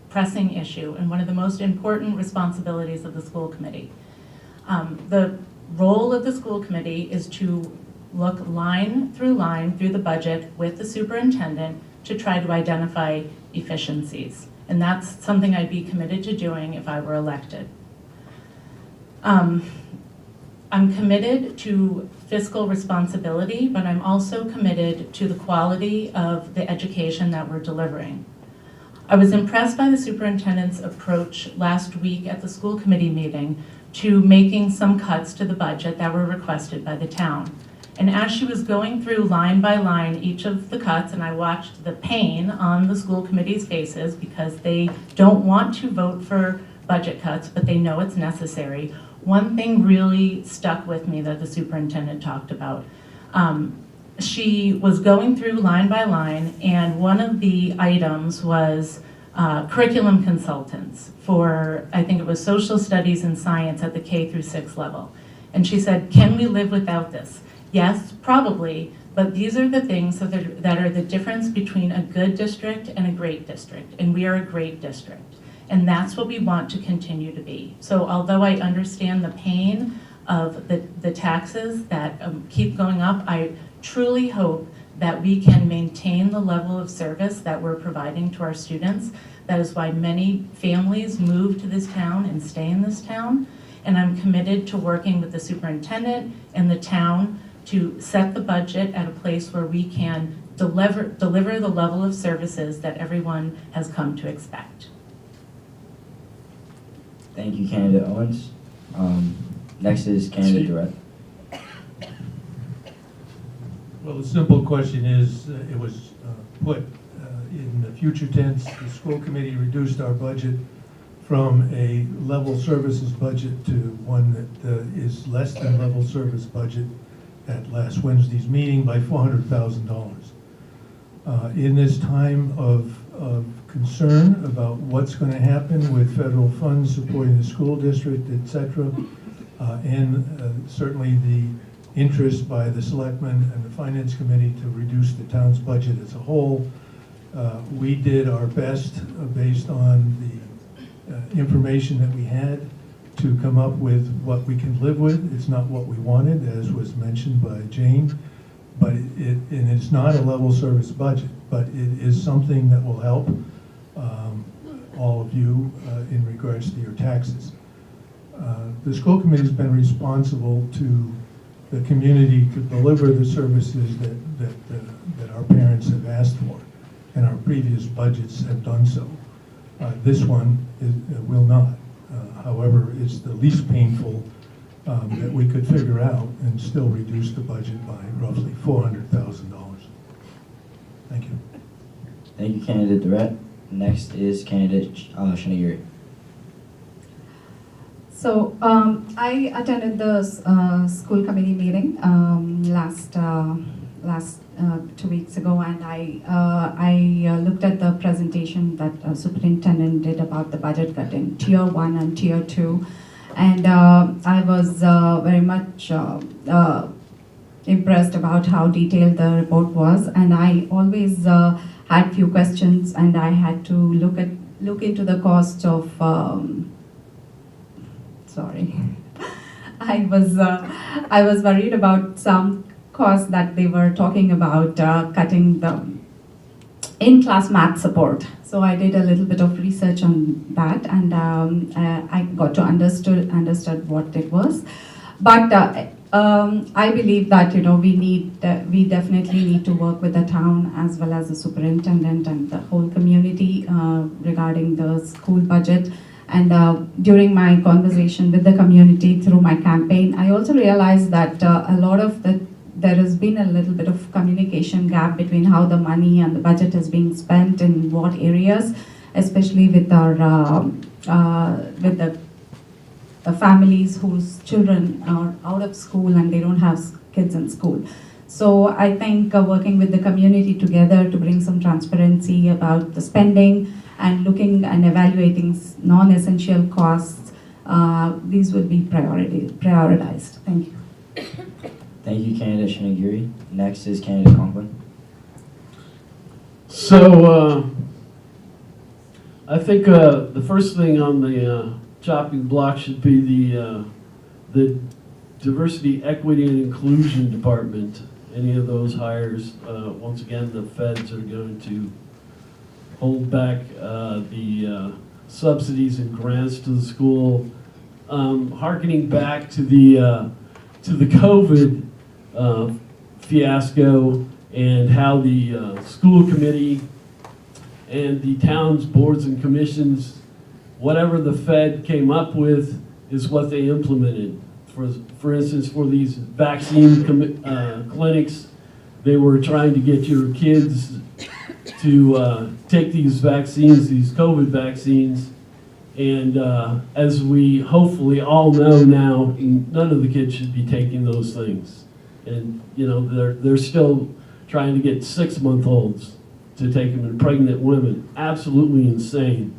pressing issue and one of the most important responsibilities of the school committee. The role of the school committee is to look line through the budget with the superintendent to try to identify efficiencies. And that's something I'd be committed to doing if I were elected. I'm committed to fiscal responsibility, but I'm also committed to the quality of the education that we're delivering. I was impressed by the superintendent's approach last week at the school committee meeting to making some cuts to the budget that were requested by the town. And as she was going through line by line each of the cuts, and I watched the pain on the school committee's faces because they don't want to vote for budget cuts, but they know it's necessary. One thing really stuck with me that the superintendent talked about. She was going through line by line, and one of the items was curriculum consultants for, I think it was social studies and science at the K through 6 level. And she said, can we live without this? Yes, probably, but these are the things that are the difference between a good district and a great district, and we are a great district. And that's what we want to continue to be. So although I understand the pain of the taxes that keep going up, I truly hope that we can maintain the level of service that we're providing to our students. That is why many families move to this town and stay in this town. And I'm committed to working with the superintendent and the town to set the budget at a place where we can deliver the level of services that everyone has come to expect. Thank you, candidate Owens. Next is candidate Durrett. Well, the simple question is, it was put in the future tense. The school committee reduced our budget from a level services budget to one that is less than level service budget at last Wednesday's meeting by $400,000. In this time of concern about what's going to happen with federal funds supporting the school district, etc., and certainly the interest by the selectmen and the finance committee to reduce the town's budget as a whole. We did our best based on the information that we had to come up with what we can live with. It's not what we wanted, as was mentioned by Jane, but and it's not a level service budget, but it is something that will help all of you in regards to your taxes. The school committee has been responsible to the community to deliver the services that our parents have asked for, and our previous budgets have done so. This one will not. However, it's the least painful that we could figure out and still reduce the budget by roughly $400,000. Thank you. Thank you, candidate Durrett. Next is candidate Shinigiri. So I attended the school committee meeting last 2 weeks ago, and I looked at the presentation that superintendent did about the budget cut in tier 1 and tier 2, and I was very much impressed about how detailed the report was, and I always had few questions, and I had to look into the cost of I was worried about some costs that they were talking about cutting the in-class math support. So I did a little bit of research on that, and I got to understood what it was. But I believe that we definitely need to work with the town as well as the superintendent and the whole community regarding the school budget. And during my conversation with the community through my campaign, I also realized that there has been a little bit of communication gap between how the money and the budget is being spent in what areas, especially with our with the families whose children are out of school and they don't have kids in school. So I think working with the community together to bring some transparency about the spending and looking and evaluating non-essential costs, these would be prioritized. Thank you. Thank you, candidate Shinigiri. Next is candidate Conklin. So I think the first thing on the chopping block should be the diversity, equity, and inclusion department. Any of those hires, once again, the feds are going to hold back the subsidies and grants to the school, hearkening back to the COVID fiasco and how the school committee and the town's boards and commissions, whatever the Fed came up with is what they implemented. For instance, for these vaccine clinics, they were trying to get your kids to take these vaccines, these COVID vaccines, and as we hopefully all know now, none of the kids should be taking those things. And they're still trying to get 6-month-olds to take them, and pregnant women. Absolutely insane.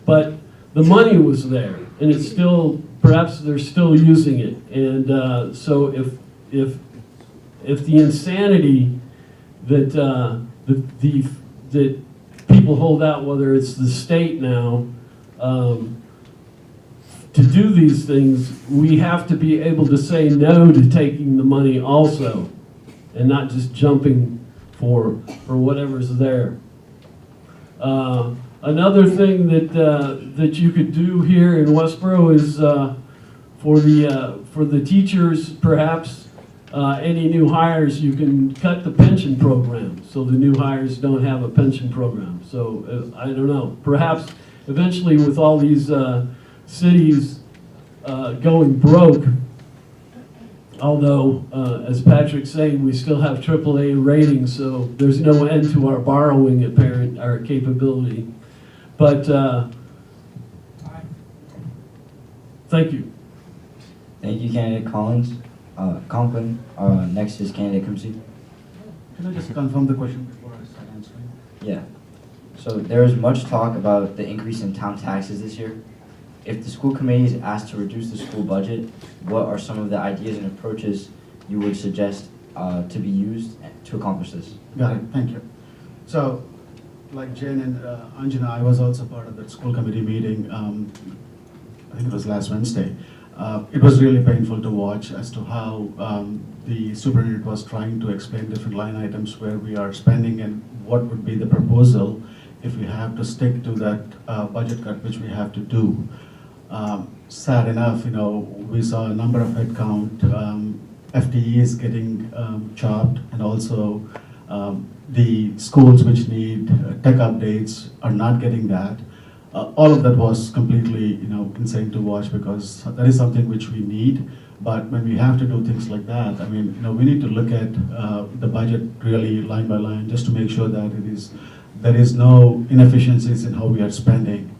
But the money was there, and it's still, perhaps they're still using it. And so if the insanity that that people hold out, whether it's the state now, to do these things, we have to be able to say no to taking the money also, and not just jumping for whatever's there. Another thing that you could do here in Westborough is for the teachers, perhaps any new hires, you can cut the pension program so the new hires don't have a pension program. So I don't know, perhaps eventually with all these cities going broke, although as Patrick's saying, we still have AAA ratings, so there's no end to our borrowing our capability. But thank you. Thank you, candidate Conklin. Next is candidate Kumsi. Can I just confirm the question before I start answering? Yeah. So there is much talk about the increase in town taxes this year. If the school committee is asked to reduce the school budget, what are some of the ideas and approaches you would suggest to be used to accomplish this? Got it, thank you. So, like Jane and Anjana, I was also part of that school committee meeting, I think it was last Wednesday. It was really painful to watch as to how the superintendent was trying to explain different line items where we are spending and what would be the proposal if we have to stick to that budget cut which we have to do. Sad enough, we saw a number of headcount, FTEs getting chopped, and also the schools which need tech updates are not getting that. All of that was completely, insane to watch because that is something which we need. But when we have to do things like that, I mean, we need to look at the budget really line by line just to make sure that there is no inefficiencies in how we are spending.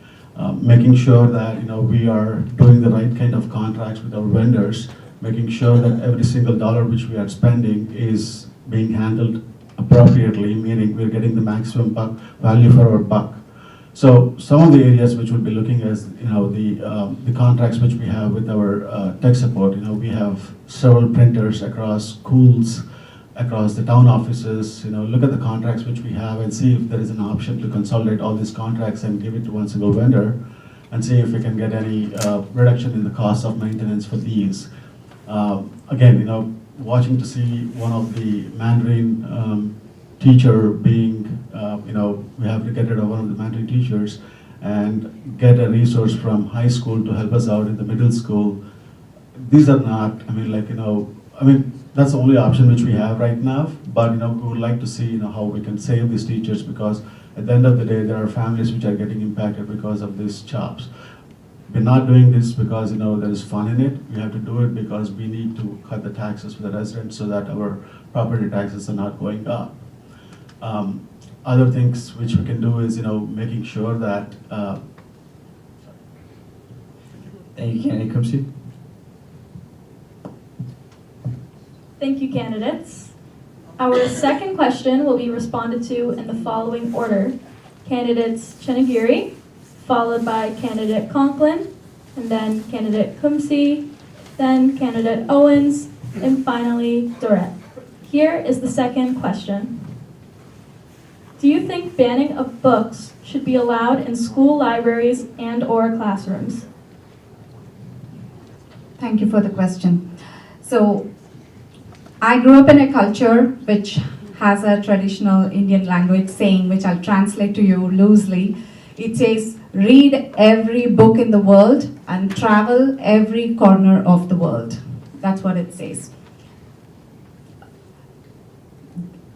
Making sure that we are doing the right kind of contracts with our vendors, making sure that every single dollar which we are spending is being handled appropriately, meaning we're getting the maximum value for our buck. So some of the areas which we'll be looking at is the contracts which we have with our tech support. We have several printers across schools, across the town offices. Look at the contracts which we have and see if there is an option to consolidate all these contracts and give it to one single vendor, and see if we can get any reduction in the cost of maintenance for these. Again, watching to see one of the Mandarin teacher being, we have to get rid of one of the Mandarin teachers and get a resource from high school to help us out in the middle school. These are not, that's the only option which we have right now, but we would like to see how we can save these teachers, because at the end of the day, there are families which are getting impacted because of these chops. We're not doing this because there is fun in it. We have to do it because we need to cut the taxes for the residents so that our property taxes are not going up. Other things which we can do is making sure that. Thank you, candidate Kumsi. Thank you, candidates. Our second question will be responded to in the following order. Candidates Chenagiri, followed by candidate Conklin, and then candidate Kumsi, then candidate Owens, and finally Dorette. Here is the second question. Do you think banning of books should be allowed in school libraries and/or classrooms? Thank you for the question. So, I grew up in a culture which has a traditional Indian language saying, which I'll translate to you loosely. It says, read every book in the world and travel every corner of the world. That's what it says.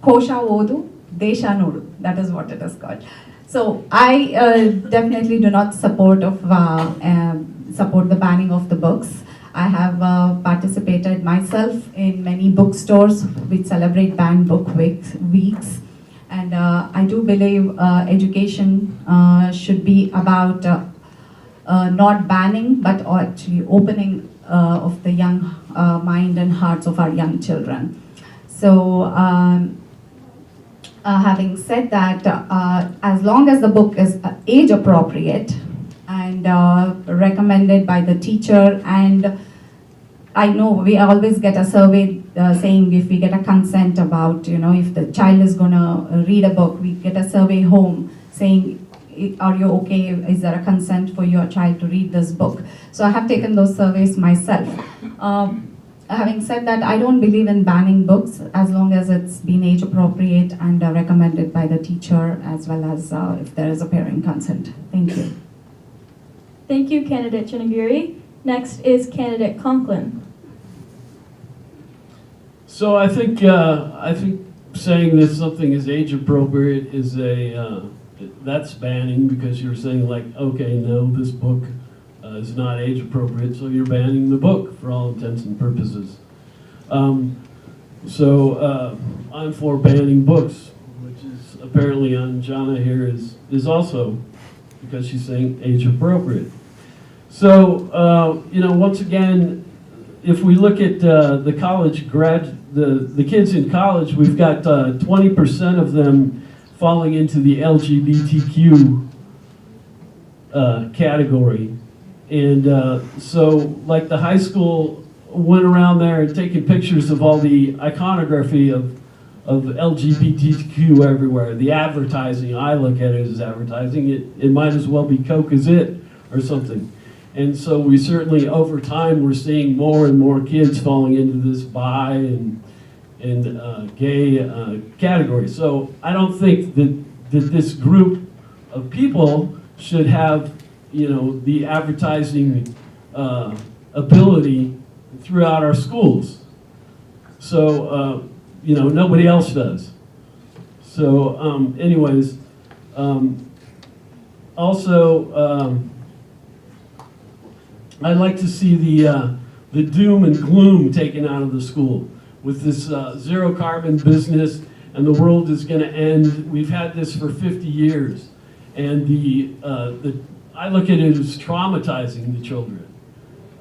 Kosha Odu, Desha Nodu. That is what it is called. So I definitely do not support the banning of the books. I have participated myself in many bookstores which celebrate banned book weeks. And I do believe education should be about not banning, but actually opening of the young mind and hearts of our young children. So having said that, as long as the book is age appropriate and recommended by the teacher, and I know we always get a survey saying if we get a consent about, if the child is gonna read a book, we get a survey home saying, are you okay, is there a consent for your child to read this book? So I have taken those surveys myself. Having said that, I don't believe in banning books as long as it's been age appropriate and recommended by the teacher, as well as if there is a parent consent. Thank you. Thank you, candidate Chenagiri. Next is candidate Conklin. So I think saying that something is age appropriate is that's banning, because you're saying like, okay, no, this book is not age appropriate, so you're banning the book for all intents and purposes. So I'm for banning books, which is apparently Anjana here is also, because she's saying age appropriate. So once again, if we look at the college the kids in college, we've got 20% of them falling into the LGBTQ category. And so, like, the high school went around there and taking pictures of all the iconography of LGBTQ everywhere. The advertising, I look at it as advertising. It might as well be Coke as it or something. And so we certainly, over time, we're seeing more and more kids falling into this bi and gay category. So I don't think that this group of people should have, you know, the advertising ability throughout our schools. So, you know, nobody else does. So, anyways, also, I'd like to see the doom and gloom taken out of the school with this zero carbon business, and the world is going to end. We've had this for 50 years, and I look at it as traumatizing the children.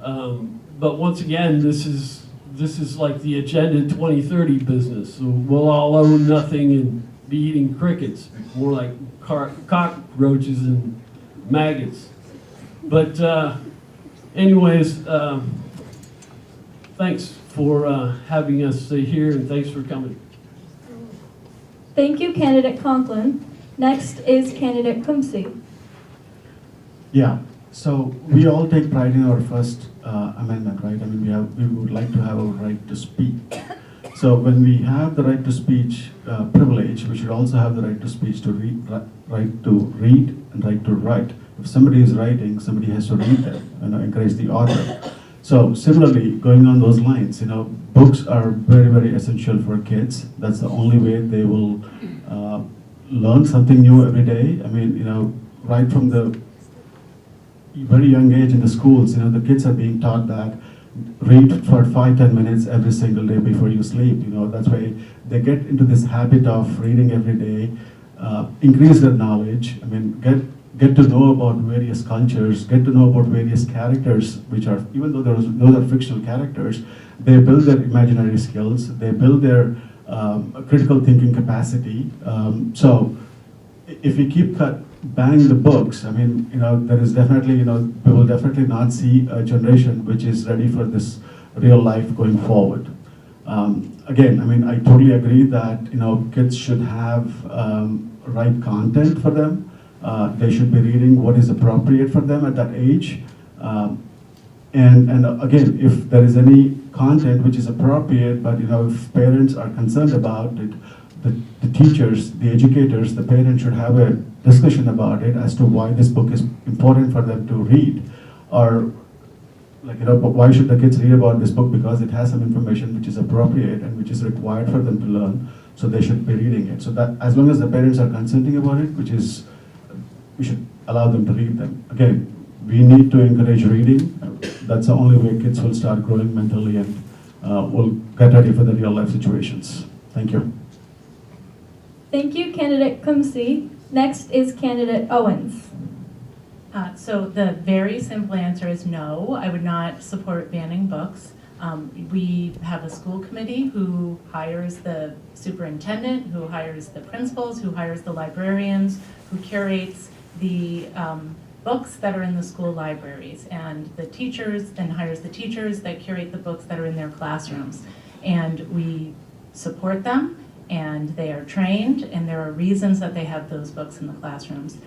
But once again, this is like the Agenda 2030 business. So we'll all own nothing and be eating crickets, more like cockroaches and maggots. But anyways, thanks for having us here, and thanks for coming. Thank you, Candidate Conklin. Next is Candidate Kumsi. Yeah, so we all take pride in our First Amendment, right? I mean, we would like to have a right to speak. So when we have the right to speech privilege, we should also have the right to speech to right to read and right to write. If somebody is writing, somebody has to read them and encourage the author. So similarly, going on those lines, you know, books are very, very essential for kids. That's the only way they will learn something new every day. I mean, you know, right from the very young age in the schools, you know, the kids are being taught that read for 5-10 minutes every single day before you sleep. You know, that's why they get into this habit of reading every day, increase their knowledge. I mean, get to know about various cultures, get to know about various characters, which are, even though those are fictional characters, they build their imaginary skills, they build their critical thinking capacity. So if we keep banning the books, I mean, you know, there is definitely, you know, we will definitely not see a generation which is ready for this real life going forward. Again, I mean, I totally agree that, you know, kids should have right content for them. They should be reading what is appropriate for them at that age. And again, if there is any content which is appropriate, but, you know, if parents are concerned about it, the teachers, the educators, the parents should have a discussion about it as to why this book is important for them to read. Or, like, you know, why should the kids read about this book? Because it has some information which is appropriate and which is required for them to learn, so they should be reading it. So that, as long as the parents are consenting about it, which is, we should allow them to read them. Again, we need to encourage reading. That's the only way kids will start growing mentally and will get ready for the real life situations. Thank you. Thank you, Candidate Kumsi. Next is Candidate Owens. So the very simple answer is no. I would not support banning books. We have a school committee who hires the superintendent, who hires the principals, who hires the librarians, who curates the books that are in the school libraries, and the teachers then hires the teachers that curate the books that are in their classrooms. And we support them, and they are trained, and there are reasons that they have those books in the classrooms.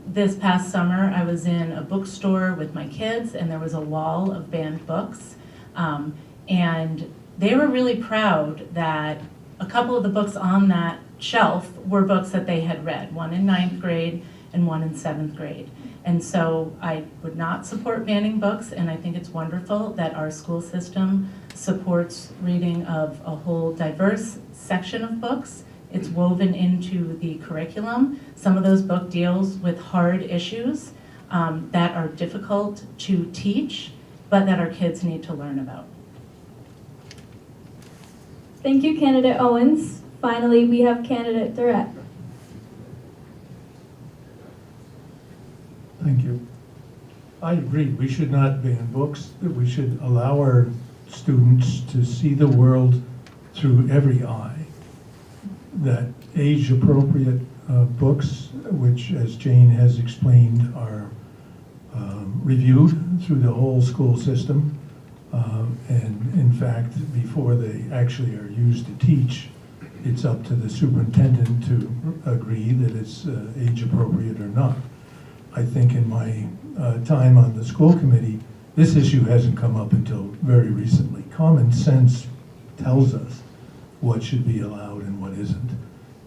This past summer, I was in a bookstore with my kids, and there was a wall of banned books. And they were really proud that a couple of the books on that shelf were books that they had read, one in 9th grade and one in 7th grade. And so I would not support banning books, and I think it's wonderful that our school system supports reading of a whole diverse section of books. It's woven into the curriculum. Some of those book deals with hard issues that are difficult to teach, but that our kids need to learn about. Thank you, Candidate Owens. Finally, we have Candidate Durrett. Thank you. I agree. We should not ban books. That we should allow our students to see the world through every eye. That age-appropriate books, which, as Jane has explained, are reviewed through the whole school system. And in fact, before they actually are used to teach, it's up to the superintendent to agree that it's age appropriate or not. I think in my time on the school committee, this issue hasn't come up until very recently. Common sense tells us what should be allowed and what isn't.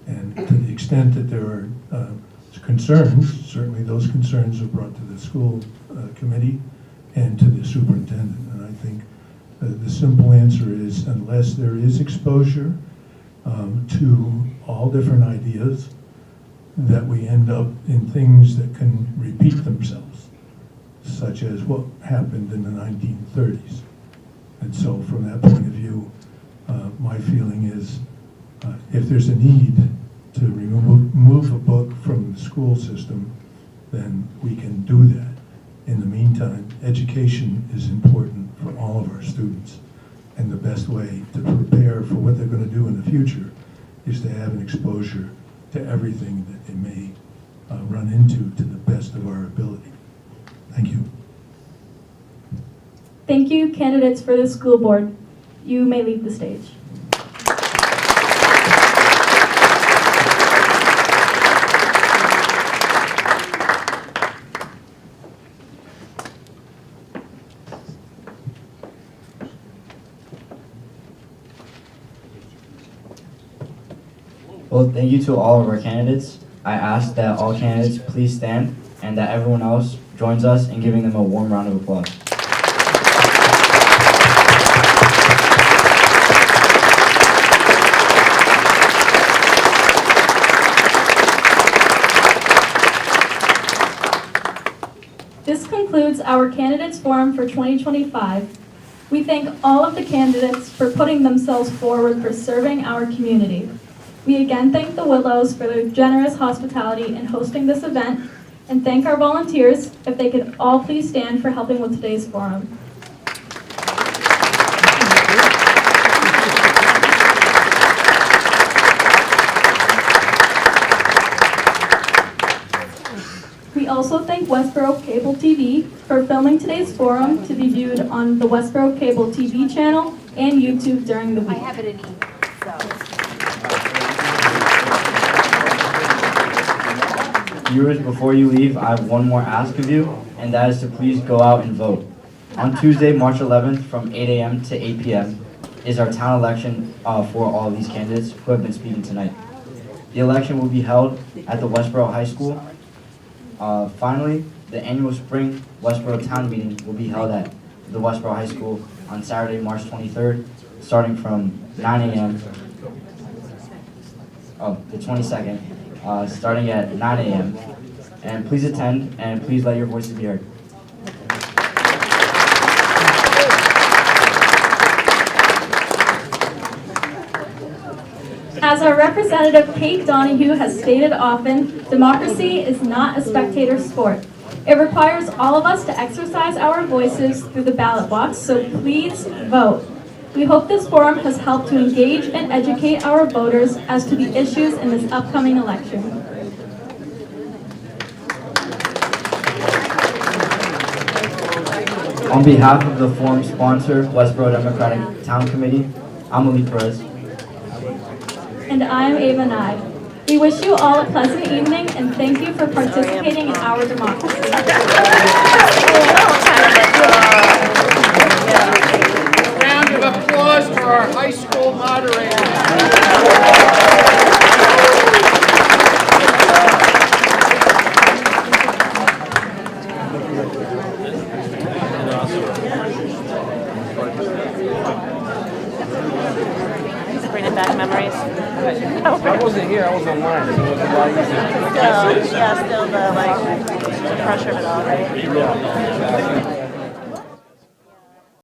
And to the extent that there are concerns, certainly those concerns are brought to the school committee and to the superintendent. And I think the simple answer is, unless there is exposure to all different ideas, that we end up in things that can repeat themselves, such as what happened in the 1930s. And so from that point of view, my feeling is if there's a need to remove a book from the school system, then we can do that. In the meantime, education is important for all of our students. And the best way to prepare for what they're going to do in the future is to have an exposure to everything that they may run into to the best of our ability. Thank you. Thank you, candidates for the school board. You may leave the stage. Well, thank you to all of our candidates. I ask that all candidates please stand and that everyone else joins us in giving them a warm round of applause. This concludes our candidates forum for 2025. We thank all of the candidates for putting themselves forward for serving our community. We again thank the Willows for their generous hospitality in hosting this event, and thank our volunteers, if they could all please stand for helping with today's forum. We also thank Westborough Cable TV for filming today's forum to be viewed on the Westborough Cable TV channel and YouTube during the week. I have it in so. Viewers, before you leave, I have one more ask of you, and that is to please go out and vote. On Tuesday, March 11th, from 8 a.m. to 8 p.m. is our town election for all of these candidates who have been speaking tonight. The election will be held at the Westborough High School. Finally, the annual spring Westborough Town Meeting will be held at the Westborough High School on Saturday, March 23rd, starting from 9 a.m. The 22nd. Starting at 9 a.m. And please attend and please let your voices be heard. As our representative Kate Donahue has stated often, democracy is not a spectator sport. It requires all of us to exercise our voices through the ballot box, so please vote. We hope this forum has helped to engage and educate our voters as to the issues in this upcoming election. On behalf of the forum sponsor, Westborough Democratic Town Committee, I'm Ali Perez. And I'm Ava Nye. We wish you all a pleasant evening and thank you for participating in our democracy. Round of applause for our high school moderator. Bringing back memories. I wasn't here, I was online, so it was a lot easier. Still the pressure of it all, right? Yeah.